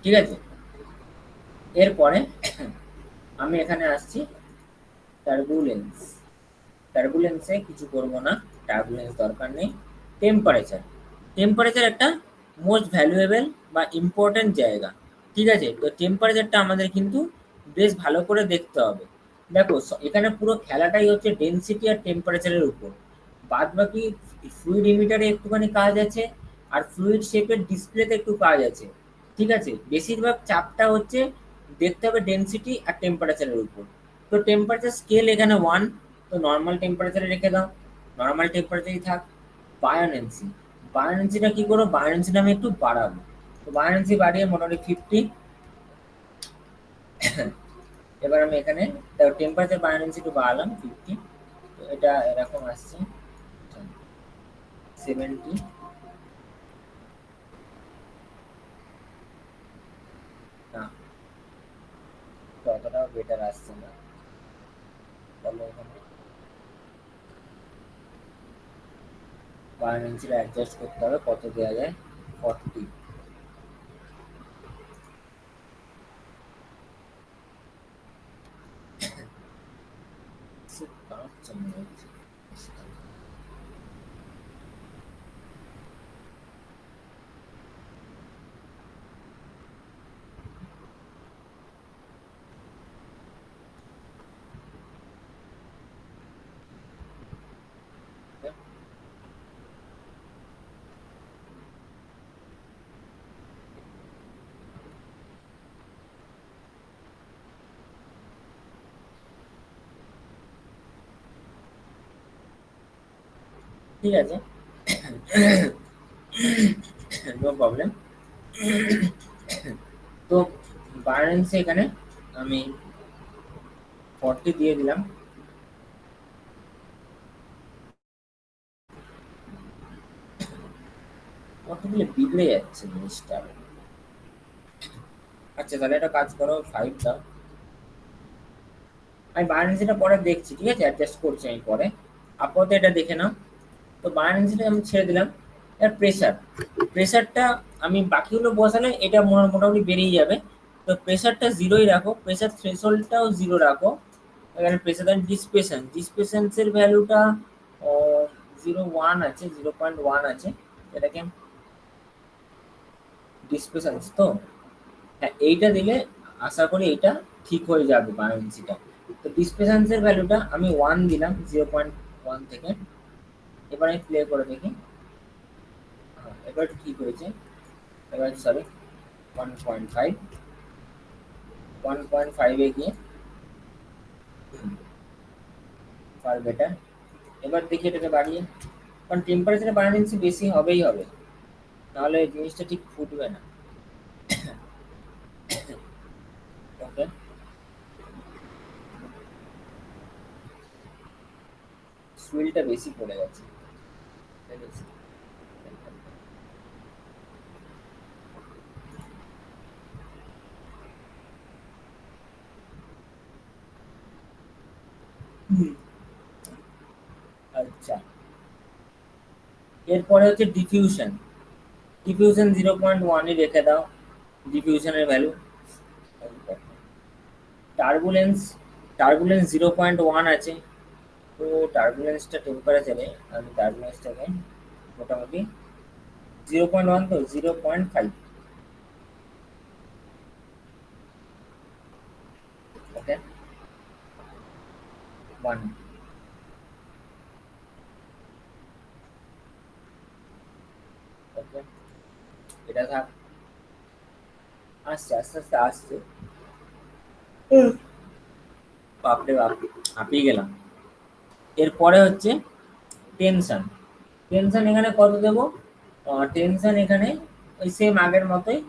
ঠিক আছে। এরপরে আমি এখানে আসছি টার্বুলেন্স। টার্বুলেন্সে কিছু করবো না, টার্বুলেন্স দরকার নেই। টেম্পারেচার, টেম্পারেচার একটা মোস্ট ভ্যালুয়েবল বা ইম্পর্টেন্ট জায়গা, ঠিক আছে। তো টেম্পারেচারটা আমাদের কিন্তু বেশ ভালো করে দেখতে হবে। দেখো, এখানে পুরো খেলাটাই হচ্ছে ডেনসিটি আর টেম্পারেচারের উপর। বাদ বাকি ফ্লুইড ইমিটারে একটুখানি কাজ আছে, আর ফ্লুইড শেপের ডিসপ্লেতে একটু কাজ আছে, ঠিক আছে। বেশিরভাগ চাপটা হচ্ছে দেখতে হবে ডেনসিটি আর টেম্পারেচারের উপর। তো টেম্পারেচার স্কেল এখানে 1, তো নর্মাল টেম্পারেচারে রেখে দাও, নর্মাল টেম্পারেচারই থাক। বায়োনেন্সি, বায়োনেন্সিটা কি করবো, বায়োনেন্সিটা আমি একটু বাড়াবো। তো বায়োনেন্সি বাড়িয়ে মোটামুটি 50। এবার আমি এখানে টেম্পারেচার বায়োনেন্সি একটু বাড়ালাম 50, তো এটা এরকম আসছে 70। না, তো অতটাও বেটার আসছে না, তাহলে এখানে বায়োনেন্সিটা অ্যাডজাস্ট করতে হবে, কত দেওয়া যায়, 40। কাঁপছে মনে হচ্ছে। ঠিক আছে, নো প্রবলেম। তো বায়োলেন্সে এখানে আমি 40 দিয়ে দিলাম। কত দিলে বিগড়ে যাচ্ছে জিনিসটা। আচ্ছা, তাহলে একটা কাজ করো, 5 দাও। আমি বায়োলেন্সিটা পরে দেখছি, ঠিক আছে, অ্যাডজাস্ট করছি আমি পরে, আপাতত এটা দেখে নাও। তো বায়োলেন্সিটা আমি ছেড়ে দিলাম। এর প্রেশার, প্রেশারটা আমি বাকিগুলো বসালে এটা মোটামুটি বেরিয়ে যাবে। তো প্রেশারটা জিরোই রাখো, প্রেশার থ্রেশহোল্ডটাও জিরো রাখো। এখানে প্রেশার ডিসপ্লেশন, ডিসপ্লেশনসের ভ্যালুটা 0.1 আছে, 0.1 আছে। এটাকে ডিসপ্লেশনস তো, হ্যাঁ এইটা দিলে আশা করি এইটা ঠিক হয়ে যাবে বায়োলেন্সিটা। তো ডিসপ্লেশনসের ভ্যালুটা আমি 1 দিলাম, 0.1 থেকে। এবার আমি প্লে করে দেখি, হ্যাঁ এবার ঠিক হয়েছে। এবার সরি, 1.5, 1.5 এ গিয়ে ফার বেটার। এবার দেখি এটাকে বাড়িয়ে, কারণ টেম্পারেচারে বায়োলেন্সি বেশি হবেই হবে, নাহলে জিনিসটা ঠিক ফুটবে না। ওকে, সুইলটা বেশি পড়ে গেছে, ঠিক আছে। আচ্ছা, এরপরে হচ্ছে ডিফিউশন। ডিফিউশন 0.1 রেখে দাও, ডিফিউশনের ভ্যালু। টার্বুলেন্স, টার্বুলেন্স 0.1 আছে। তো টার্বুলেন্সটা টেম্পারেচারে আমি টার্বুলেন্সটাকে মোটামুটি 0.1, তো 0.5। ওকে, 1। ওকে, এটা থাক। আসছে আস্তে আস্তে আসছে। বাপরে বাপ, হাঁপিয়ে গেলাম। এরপরে হচ্ছে টেনশন। টেনশন এখানে কত দেবো? টেনশন এখানে ওই সেম আগের মতোই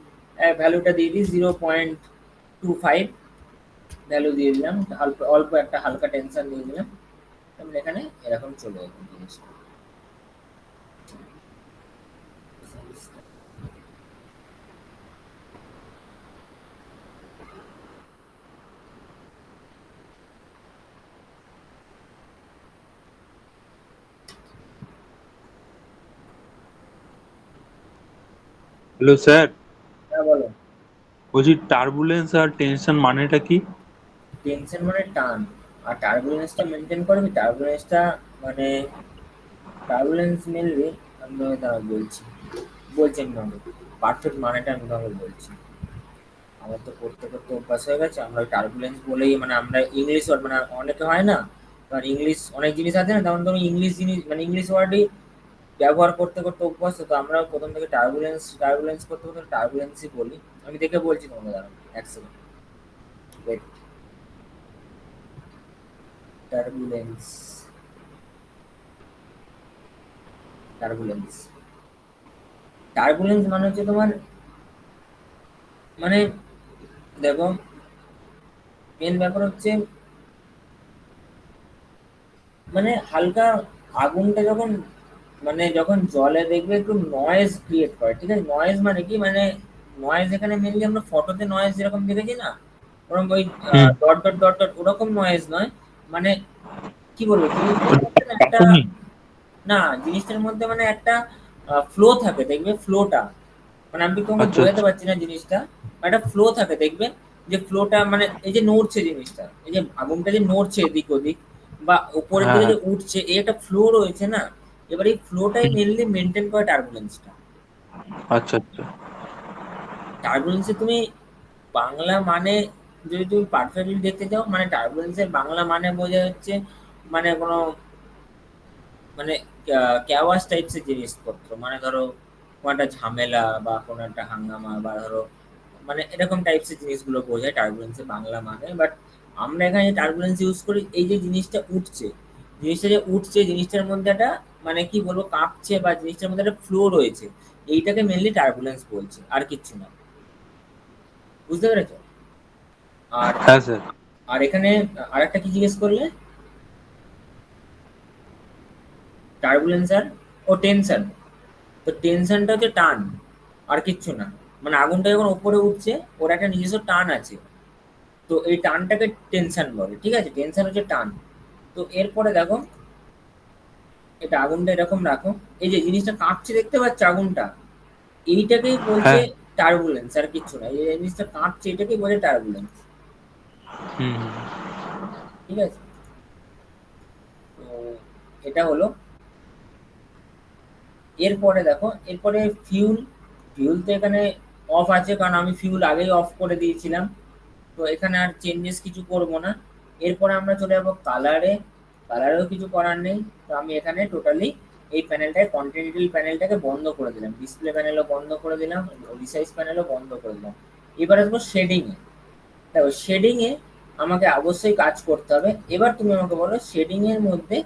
ভ্যালুটা দিয়ে দিই, 0.25 ভ্যালু দিয়ে দিলাম। অল্প অল্প একটা হালকা টেনশন দিয়ে দিলাম। তাহলে এখানে এরকম চলে যাবে জিনিসটা। হ্যালো স্যার, হ্যাঁ বলো। বলছি টার্বুলেন্স আর টেনশন মানেটা কি? টেনশন মানে টান, আর টার্বুলেন্সটা মেনটেন করবি। টার্বুলেন্সটা মানে টার্বুলেন্স মেনলি, আমি তোমাকে দাঁড়াও বলছি, বলছি আমি তোমাকে পারফেক্ট মানেটা আমি তোমাকে বলছি। আমার তো পড়তে পড়তে অভ্যাস হয়ে গেছে, আমরা টার্বুলেন্স বলেই মানে আমরা ইংলিশ ওয়ার্ড মানে অনেকে হয় না, কারণ ইংলিশ অনেক জিনিস আছে না, তেমন তুমি ইংলিশ জিনিস মানে ইংলিশ ওয়ার্ডই ব্যবহার করতে করতে অভ্যস্ত। তো আমরা প্রথম থেকে টার্বুলেন্স টার্বুলেন্স করতে করতে টার্বুলেন্সই বলি। আমি দেখে বলছি তোমাকে, দাঁড়াও এক second, wait. Turbulence, turbulence, turbulence মানে হচ্ছে তোমার মানে দেখো, মেন ব্যাপার হচ্ছে মানে হালকা আগুনটা যখন মানে যখন জলে দেখবে একটু নয়েজ ক্রিয়েট করে, ঠিক আছে? নয়েজ মানে কি, মানে নয়েজ এখানে মেনলি আমরা ফটোতে নয়েজ যেরকম দেখেছি না, ওরকম ওই হুম। ডট ডট ডট ডট ওরকম নয়েজ নয়। মানে কি বলবো, জিনিসটার মধ্যে না একটা, এখনই? না জিনিসটার মধ্যে মানে একটা ফ্লো থাকে, দেখবে ফ্লোটা, মানে আমি তোমাকে আচ্ছা বোঝাতে আচ্ছা। পারছি না জিনিসটা। একটা ফ্লো থাকে দেখবে, যে ফ্লোটা মানে এই যে নড়ছে জিনিসটা, এই যে আগুনটা যে নড়ছে এদিক ওদিক বা উপরের হ্যাঁ দিকে হ্যাঁ। যে উঠছে, এই একটা ফ্লো রয়েছে না। এবার এই ফ্লোটাই হুম। মেনলি মেনটেন করে টার্বুলেন্সটা। আচ্ছা আচ্ছা। টার্বুলেন্সে তুমি বাংলা মানে যদি তুমি পারফেক্টলি দেখতে চাও, মানে টার্বুলেন্সের বাংলা মানে বোঝা হচ্ছে মানে কোনো মানে ক্যাওয়াস টাইপসের জিনিসপত্র, মানে ধরো কোনো একটা ঝামেলা বা কোনো একটা হাঙ্গামা বা ধরো মানে এরকম টাইপসের জিনিসগুলো বোঝায় টার্বুলেন্সের বাংলা মানে। বাট আমরা এখানে টার্বুলেন্স ইউজ করি এই যে জিনিসটা উঠছে, জিনিসটা যে উঠছে, জিনিসটার মধ্যে একটা মানে কি বলবো কাঁপছে বা জিনিসটার মধ্যে একটা ফ্লো রয়েছে, এইটাকে মেনলি টার্বুলেন্স বলছে, আর কিচ্ছু না। বুঝতে পেরেছো? আর হ্যাঁ স্যার। আর এখানে আরেকটা কি জিজ্ঞেস করলে? টার্বুলেন্স আর ও টেনশন। তো টেনশনটা হচ্ছে টান, আর কিচ্ছু না। মানে আগুনটা যখন উপরে উঠছে, ওর একটা নিজস্ব টান আছে, তো এই টানটাকে টেনশন বলে, ঠিক আছে? টেনশন হচ্ছে টান। তো এরপরে দেখো, এটা আগুনটা এরকম রাখো, এই যে জিনিসটা কাঁপছে দেখতে পাচ্ছ আগুনটা, এইটাকেই বলছে হ্যাঁ। টার্বুলেন্স, আর কিচ্ছু না। এই জিনিসটা কাঁপছে এটাকেই বলে টার্বুলেন্স, হুম হুম। ঠিক আছে? তো এটা হলো। এরপরে দেখো, এরপরে ফিউল। ফিউল তো এখানে অফ আছে, কারণ আমি ফিউল আগেই অফ করে দিয়েছিলাম, তো এখানে আর চেঞ্জেস কিছু করব না। এরপরে আমরা চলে যাবো কালারে। কালারেও কিছু করার নেই, তো আমি এখানে টোটালি এই প্যানেলটাকে কন্টিনেন্টাল প্যানেলটাকে বন্ধ করে দিলাম, ডিসপ্লে প্যানেলও বন্ধ করে দিলাম, রিসাইজ প্যানেলও বন্ধ করে দিলাম। এবার আসবো শেডিং এ। দেখো শেডিং এ আমাকে অবশ্যই কাজ করতে হবে। এবার তুমি আমাকে বলো শেডিং এর মধ্যে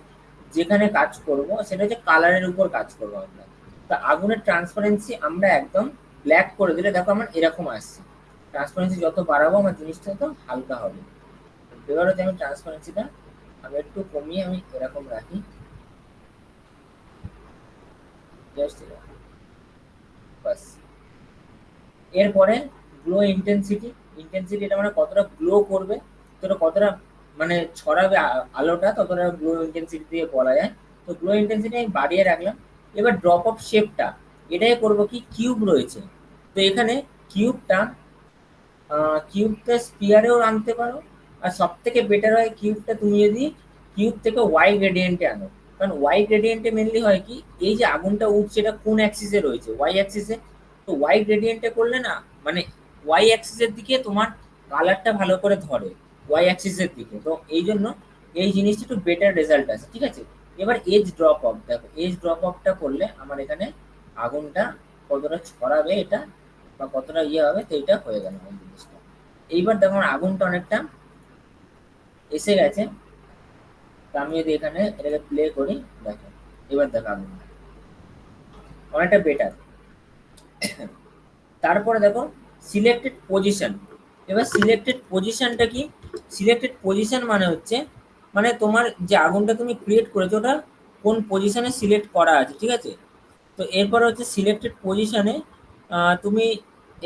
যেখানে কাজ করব সেটা হচ্ছে কালারের উপর কাজ করবো আমরা। তা আগুনের ট্রান্সপারেন্সি আমরা একদম ব্ল্যাক করে দিলে দেখো আমার এরকম আসছে। ট্রান্সপারেন্সি যত বাড়াবো আমার জিনিসটা তো হালকা হবে। এবার হচ্ছে আমি ট্রান্সপারেন্সিটা আমি একটু কমিয়ে আমি এরকম রাখি, জাস্ট বাস। এরপরে গ্লো ইন্টেন্সিটি। ইন্টেন্সিটি এটা মানে কতটা গ্লো করবে, তোটা কতটা মানে ছড়াবে আলোটা, ততটা গ্লো ইন্টেন্সিটি দিয়ে বলা যায়। তো গ্লো ইন্টেন্সিটি আমি বাড়িয়ে রাখলাম। এবার ড্রপ অফ শেপটা এটাই করব কি, কিউব রয়েছে, তো এখানে কিউবটা, কিউবটা স্পিয়ারেও আনতে পারো। আর সব থেকে বেটার হয় কিউবটা তুমি যদি কিউব থেকে ওয়াই গ্রেডিয়েন্টে আনো। কারণ ওয়াই গ্রেডিয়েন্টে মেনলি হয় কি, এই যে আগুনটা উঠছে এটা কোন অ্যাক্সিসে রয়েছে, ওয়াই অ্যাক্সিসে। তো ওয়াই গ্রেডিয়েন্টে করলে না, মানে ওয়াই অ্যাক্সিসের দিকে তোমার কালারটা ভালো করে ধরে, ওয়াই অ্যাক্সিসের দিকে। তো এই জন্য এই জিনিসটা একটু বেটার রেজাল্ট আছে, ঠিক আছে। এবার এজ ড্রপ অফ, দেখো এজ ড্রপ অফটা করলে আমার এখানে আগুনটা কতটা ছড়াবে এটা, বা কতটা ইয়ে হবে, তো এটা হয়ে গেল আমার জিনিসটা। এইবার দেখো আমার আগুনটা অনেকটা এসে গেছে। তো আমি যদি এখানে এটাকে প্লে করি, দেখো এবার দেখো আগুনটা অনেকটা বেটার। তারপরে দেখো সিলেক্টেড পজিশন। এবার সিলেক্টেড পজিশনটা কি, সিলেক্টেড পজিশন মানে হচ্ছে, মানে তোমার যে আগুনটা তুমি ক্রিয়েট করেছো ওটা কোন পজিশনে সিলেক্ট করা আছে, ঠিক আছে। তো এরপর হচ্ছে সিলেক্টেড পজিশনে তুমি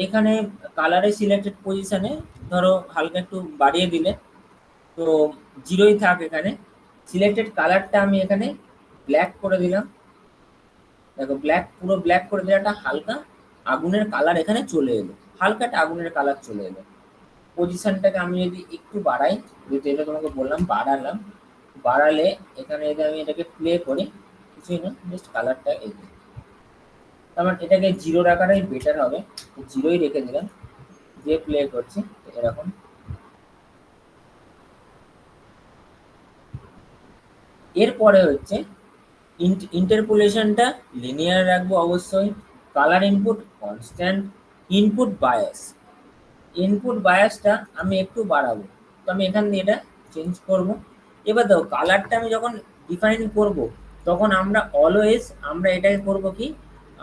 এখানে কালারে সিলেক্টেড পজিশনে ধরো হালকা একটু বাড়িয়ে দিলে, তো জিরোই থাক এখানে। সিলেক্টেড কালারটা আমি এখানে ব্ল্যাক করে দিলাম। দেখো ব্ল্যাক, পুরো ব্ল্যাক করে দিলে একটা হালকা আগুনের কালার এখানে চলে এলো, হালকা একটা আগুনের কালার চলে এলো। পজিশনটাকে আমি যদি একটু বাড়াই, যেহেতু এটা তোমাকে বললাম বাড়ালাম, বাড়ালে এখানে যদি আমি এটাকে প্লে করি, কিছুই না, জাস্ট কালারটা এই, তার এটাকে জিরো রাখাটাই বেটার হবে। জিরোই রেখে দিলাম, দিয়ে প্লে করছি, তো এরকম। এরপরে হচ্ছে ইন্টারপোলেশনটা লিনিয়ার রাখবো অবশ্যই। Colour input constant. Input bias, input বায়াসটা আমি একটু বাড়াবো। তো আমি এখান দিয়ে এটা চেঞ্জ করব। এবার দেখো কালারটা আমি যখন ডিফাইন করব, তখন আমরা অলওয়েজ আমরা এটাকে করব কি,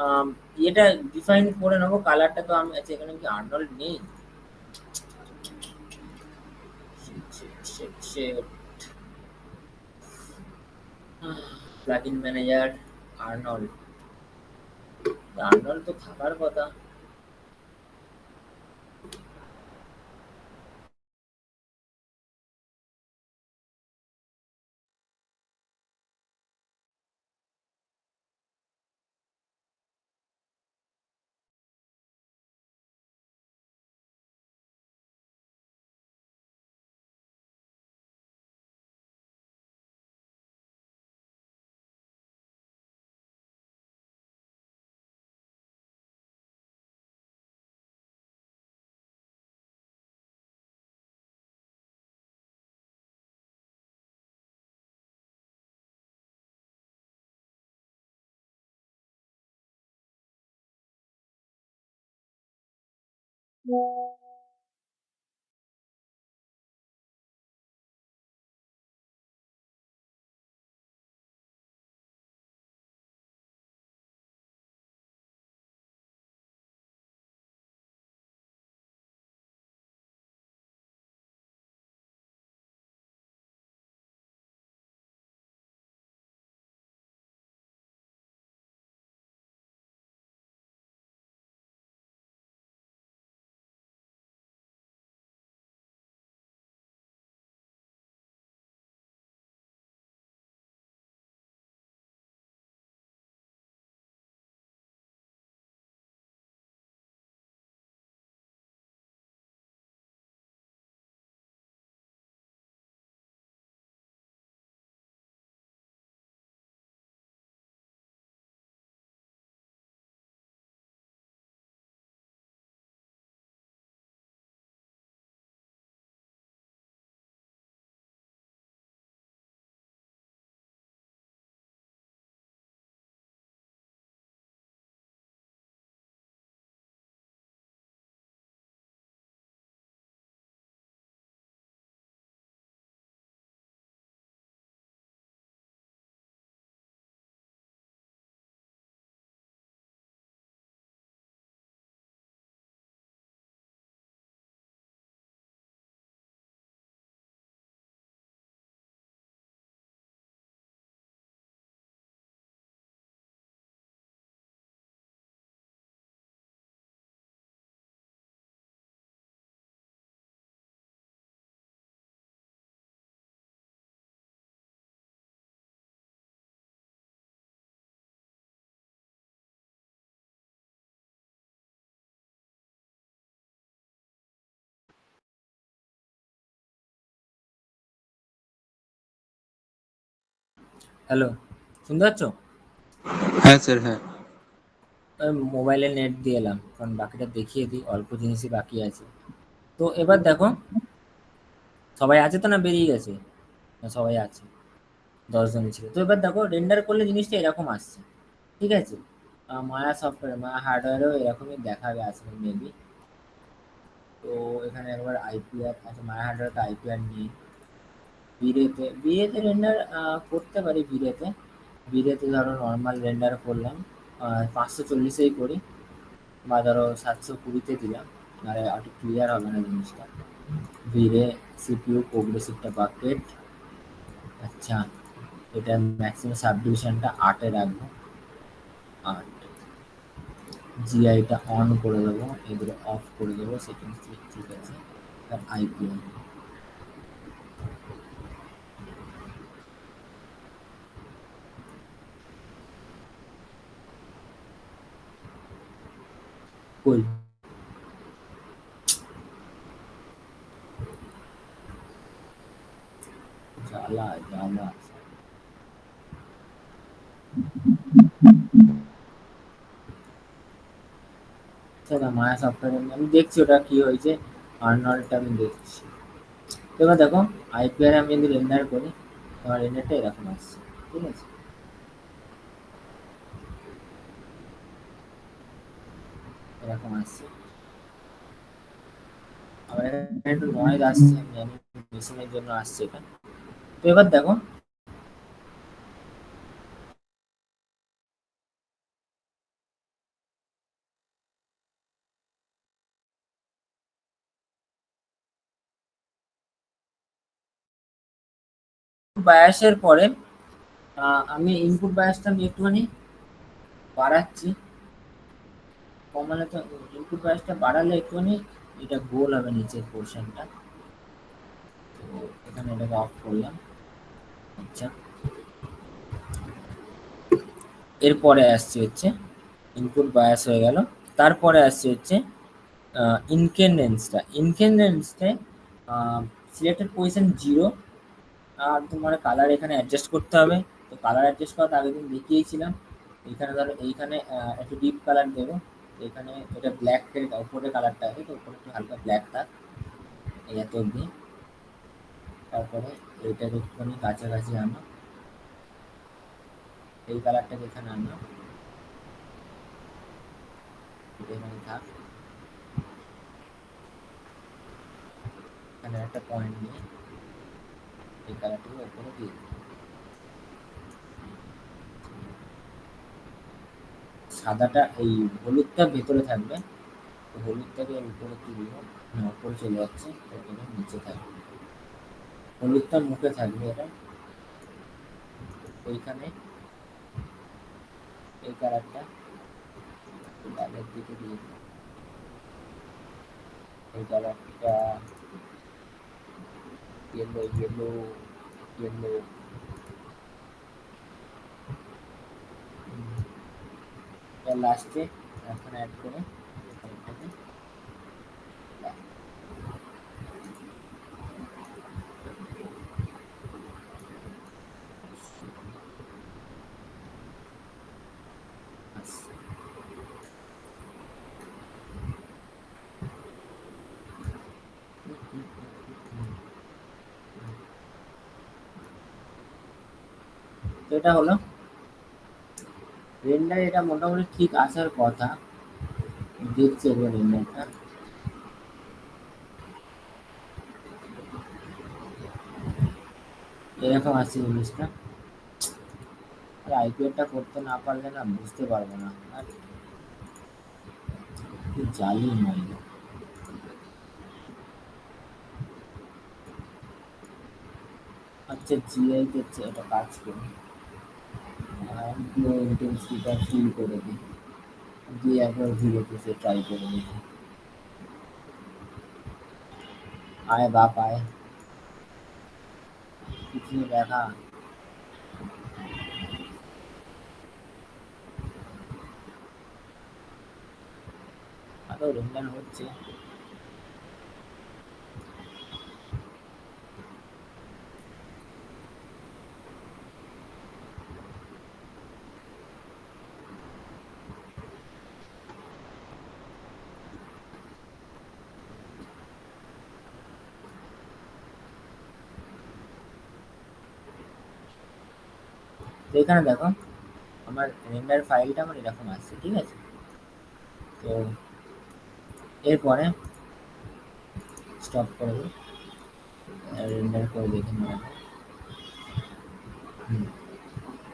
আম, এটা ডিফাইন করে নেবো কালারটা। তো আমি আচ্ছা এখানে কি আর্নল্ড নেই, প্লাগইন ম্যানেজার, আর্নল্ড, আর্নল্ড তো থাকার কথা। হ্যালো, শুনতে পাচ্ছ? হ্যাঁ স্যার, হ্যাঁ। মোবাইলে নেট দিয়ে এলাম, কারণ বাকিটা দেখিয়ে দিই, অল্প জিনিসই বাকি আছে। তো এবার দেখো, সবাই আছে তো না বেরিয়ে গেছে? না, সবাই আছে, 10 জনই ছিল। তো এবার দেখো রেন্ডার করলে জিনিসটা এরকম আসছে, ঠিক আছে? মায়া সফটওয়্যার, মায়া হার্ডওয়্যারও এরকমই দেখাবে আসলে মেবি। তো এখানে একবার আইপিআর আছে, মায়া হার্ডওয়্যারটা আইপিআর নিয়ে বিরেতে রেন্ডার করতে পারি। বিরেতে ধরো নর্মাল রেন্ডার করলাম, 540-এই করি, বা ধরো 720-তে দিলাম, নাহলে একটু ক্লিয়ার হবে না জিনিসটা। ভিরে সিপিইউ প্রোগ্রেসিভটা বাকেট, আচ্ছা, এটা ম্যাক্সিমাম সাবডিভিশনটা 8-এ রাখবো, 8। জিআইটা অন করে দেবো, এগুলো অফ করে দেবো, সেকেন্ড ঠিক আছে। আর আইপিএম কই, জ্বালা জ্বালা। সেটা মায়া সফটওয়্যার আমি দেখছি ওটা কি হয়েছে, আর্নল্ডটা আমি দেখছি। তো এবার দেখো, আইপিআর আমি যদি রেন্ডার করি, আমার রেন্ডারটা এরকম আসছে, ঠিক আছে? এরকম আসছে। আবার এখানে একটু নয়েজ আসছে, আমি জানি মেশিনের জন্য আসছে এখানে। তো এবার দেখো, বায়াসের পরে আমি ইনপুট বায়াসটা আমি একটুখানি বাড়াচ্ছি। কমালে তো, ইনপুট বায়াসটা বাড়ালে একটুখানি এটা গোল হবে নিচের পোর্শনটা। তো এখানে এটাকে অফ করলাম, আচ্ছা। এরপরে আসছে হচ্ছে ইনপুট বায়াস হয়ে গেল। তারপরে আসছে হচ্ছে ইনকেন্ডেন্সটা সিলেক্টেড পজিশন 0। আর তোমার কালার এখানে অ্যাডজাস্ট করতে হবে। তো কালার অ্যাডজাস্ট করাটা আগের দিন দেখিয়েছিলাম। এইখানে ধরো এইখানে একটু ডিপ কালার দেবো। এখানে এটা ব্ল্যাক এর উপরে কালারটা আছে, তো উপরে একটু হালকা ব্ল্যাক থাক, এই এত অবধি। তারপরে এইটাকে একটুখানি কাছাকাছি আনো, এই কালারটাকে এখানে আনো, এটা এখানে থাক। এখানে একটা পয়েন্ট নিয়ে এই কালারটাকে উপরে দিয়ে দিই। সাদাটা, এই হলুদটা ভেতরে থাকবে, তো হলুদটাকে এর উপরে তুলব, উপরে চলে যাচ্ছে, তো এটা নিচে থাকবে। হলুদটা মুখে থাকবে, এটা ওইখানে এই কালারটা ডালের দিকে দিয়ে দিই। এই কালারটা ইয়েলো ইয়েলো ইয়েলো, লাস্টে এখন অ্যাড করে এটাকে তো এটা হলো রেন্ডার। এটা মোটামুটি ঠিক আসার কথা, দেখছি এবার রেন্ডারটা এরকম আসছে জিনিসটা। আর আইপিএলটা করতে না পারলে না বুঝতে পারবো না, আর কি জালি নয়। আচ্ছা, জিআই তে এটা কাজ করি, ইন্টেন্সিটিটা ফিল করে দিই, দিয়ে একবার ভিডিওতে সে ট্রাই করে দেখি। আয় বাপ আয়, কিছু দেখা। আরো রেন্ডার হচ্ছে। এখানে দেখো আমার রেন্ডার ফাইলটা আমার এরকম আসছে, ঠিক আছে? তো এরপরে স্টপ করে দিই, রেন্ডার করে দেখে নেওয়া যায়।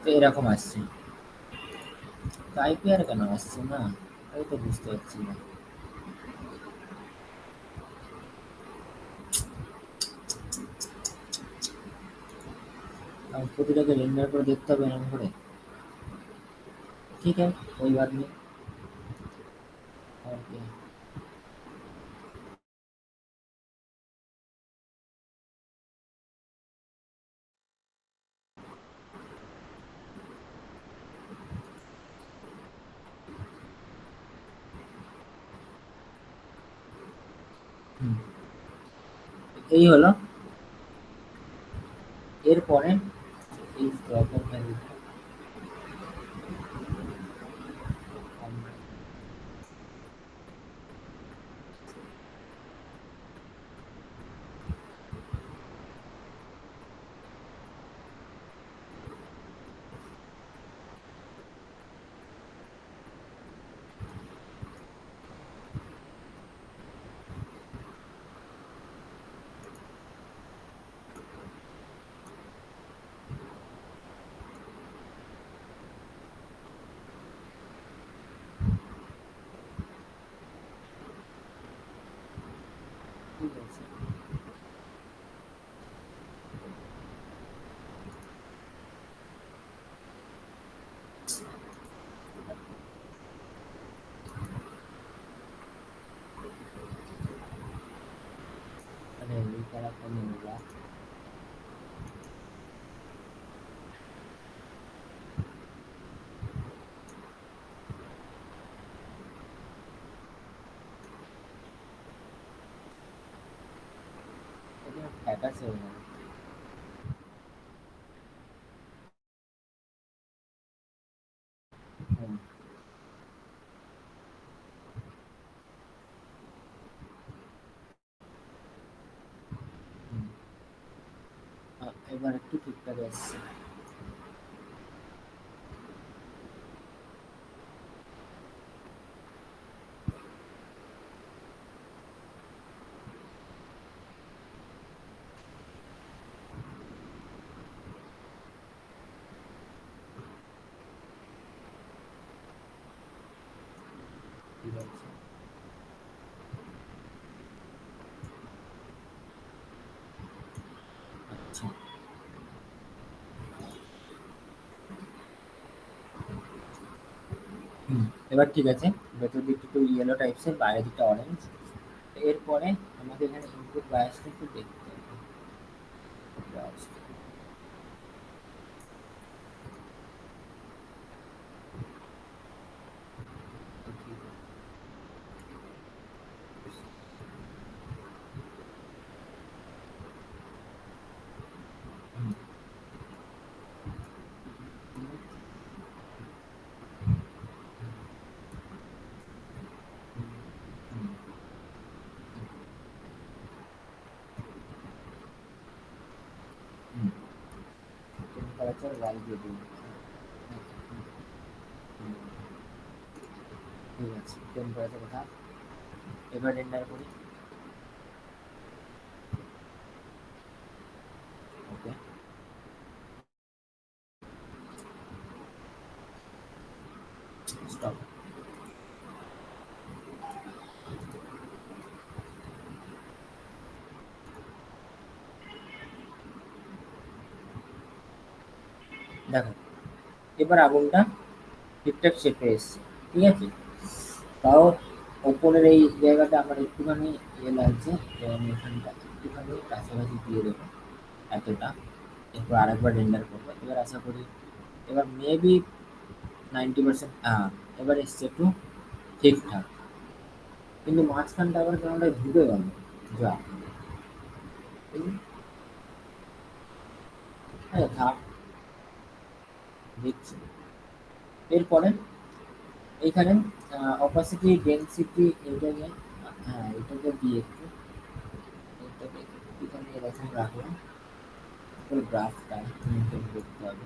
তো এরকম আসছে, তো আইপিআর কেন আসছে না, আমি তো বুঝতে পারছি না। আমি প্রতিটাকে রেন্ডার করে দেখতে হবে এরকম করে, ঠিক আছে, ওই বাদ নেই। ওকে, এই হলো। এরপরে এই ড্রপের ভ্যালুটা ঠিক আছে। মানে এই ক্যারেক্টার নিয়ে ফ্যাট আছে ওখানে। হুম, হুম। এবার একটু ঠিকঠাক আসছে। ঠিক আছে। আচ্ছা, হুম, এবার ঠিক আছে। ভেতর দিকটা একটু ইয়েলো টাইপসের, বাইরের দিকটা অরেঞ্জ। এরপরে আমাকে এখানে ইনপুট বায়াসটা একটু দেখতে হবে। bias টা, তো ঠিক আছে। হুম, হুম, হুম, হুম। টেম্পারেচার ওয়াল দিয়ে দিই। হুম, ঠিক আছে, টেম্পারেচার কথা এবার রেন্ডার করি। ওকে, স্টপ। দেখো এবার আগুনটা ঠিকঠাক শেপে এসছে, ঠিক আছে? তাও ওপরের এই জায়গাটা আমার একটুখানি ইয়ে লাগছে, তো আমি এখানটা একটুখানি কাছাকাছি দিয়ে দেবো, এতটা। এরপর আরেকবার রেন্ডার করবো, এবার আশা করি এবার মেবি 90%। হ্যাঁ, এবার এসছে একটু ঠিকঠাক, কিন্তু মাঝখানটা আবার কেমনটা ঢুকে গেল, যা। আরে থাক, দেখছি। এরপরে এইখানে অপাসিটি ডেনসিটি এটাকে, হ্যাঁ এটাকে দিয়ে একটু, এটাকে একটুখানি এরকম রাখলাম। গ্রাফটা মেনটেন করতে হবে।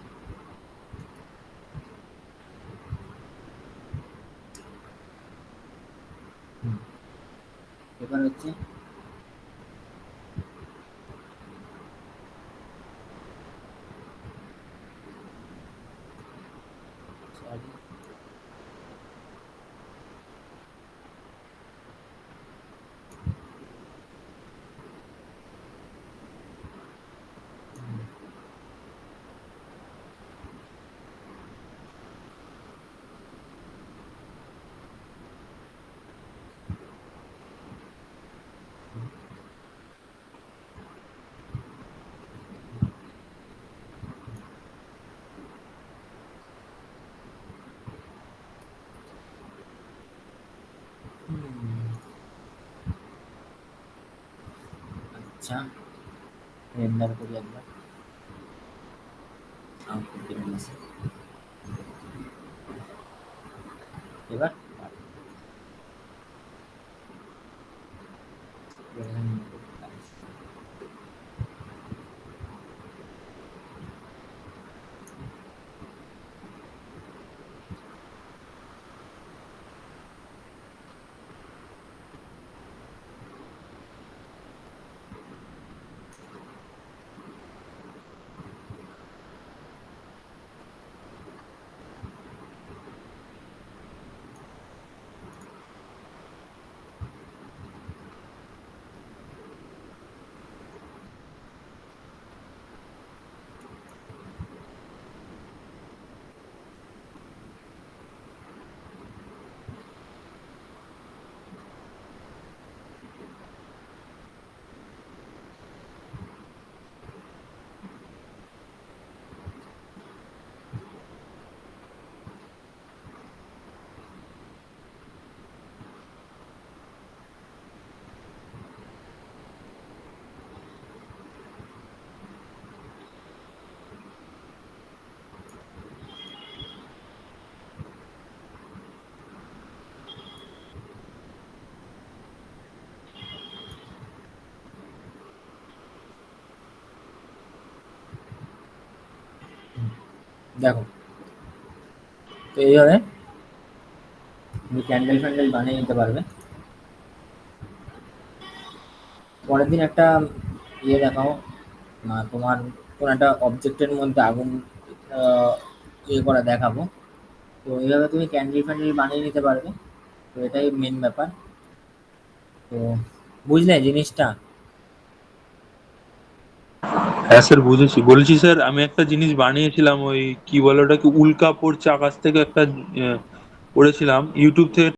এবার হচ্ছে sorry, আচ্ছা রেন্ডার করি একবার আউটপুট বেরিয়ে গেছে এবার দেখো তো এইভাবে তুমি ক্যান্ডেল ফ্যান্ডেল বানিয়ে নিতে পারবে পরের দিন একটা ইয়ে দেখাও তোমার কোন একটা অবজেক্টের মধ্যে আগুন ইয়ে করা দেখাবো তো এইভাবে তুমি ক্যান্ডেল ফ্যান্ডেল বানিয়ে নিতে পারবে তো এটাই মেন ব্যাপার তো বুঝলে জিনিসটা হ্যাঁ স্যার বুঝেছি। বলছি স্যার আমি একটা জিনিস বানিয়েছিলাম, ওই কি বলে ওটাকে, উল্কাপড়ছে আকাশ থেকে একটা করেছিলাম ইউটিউব থেকে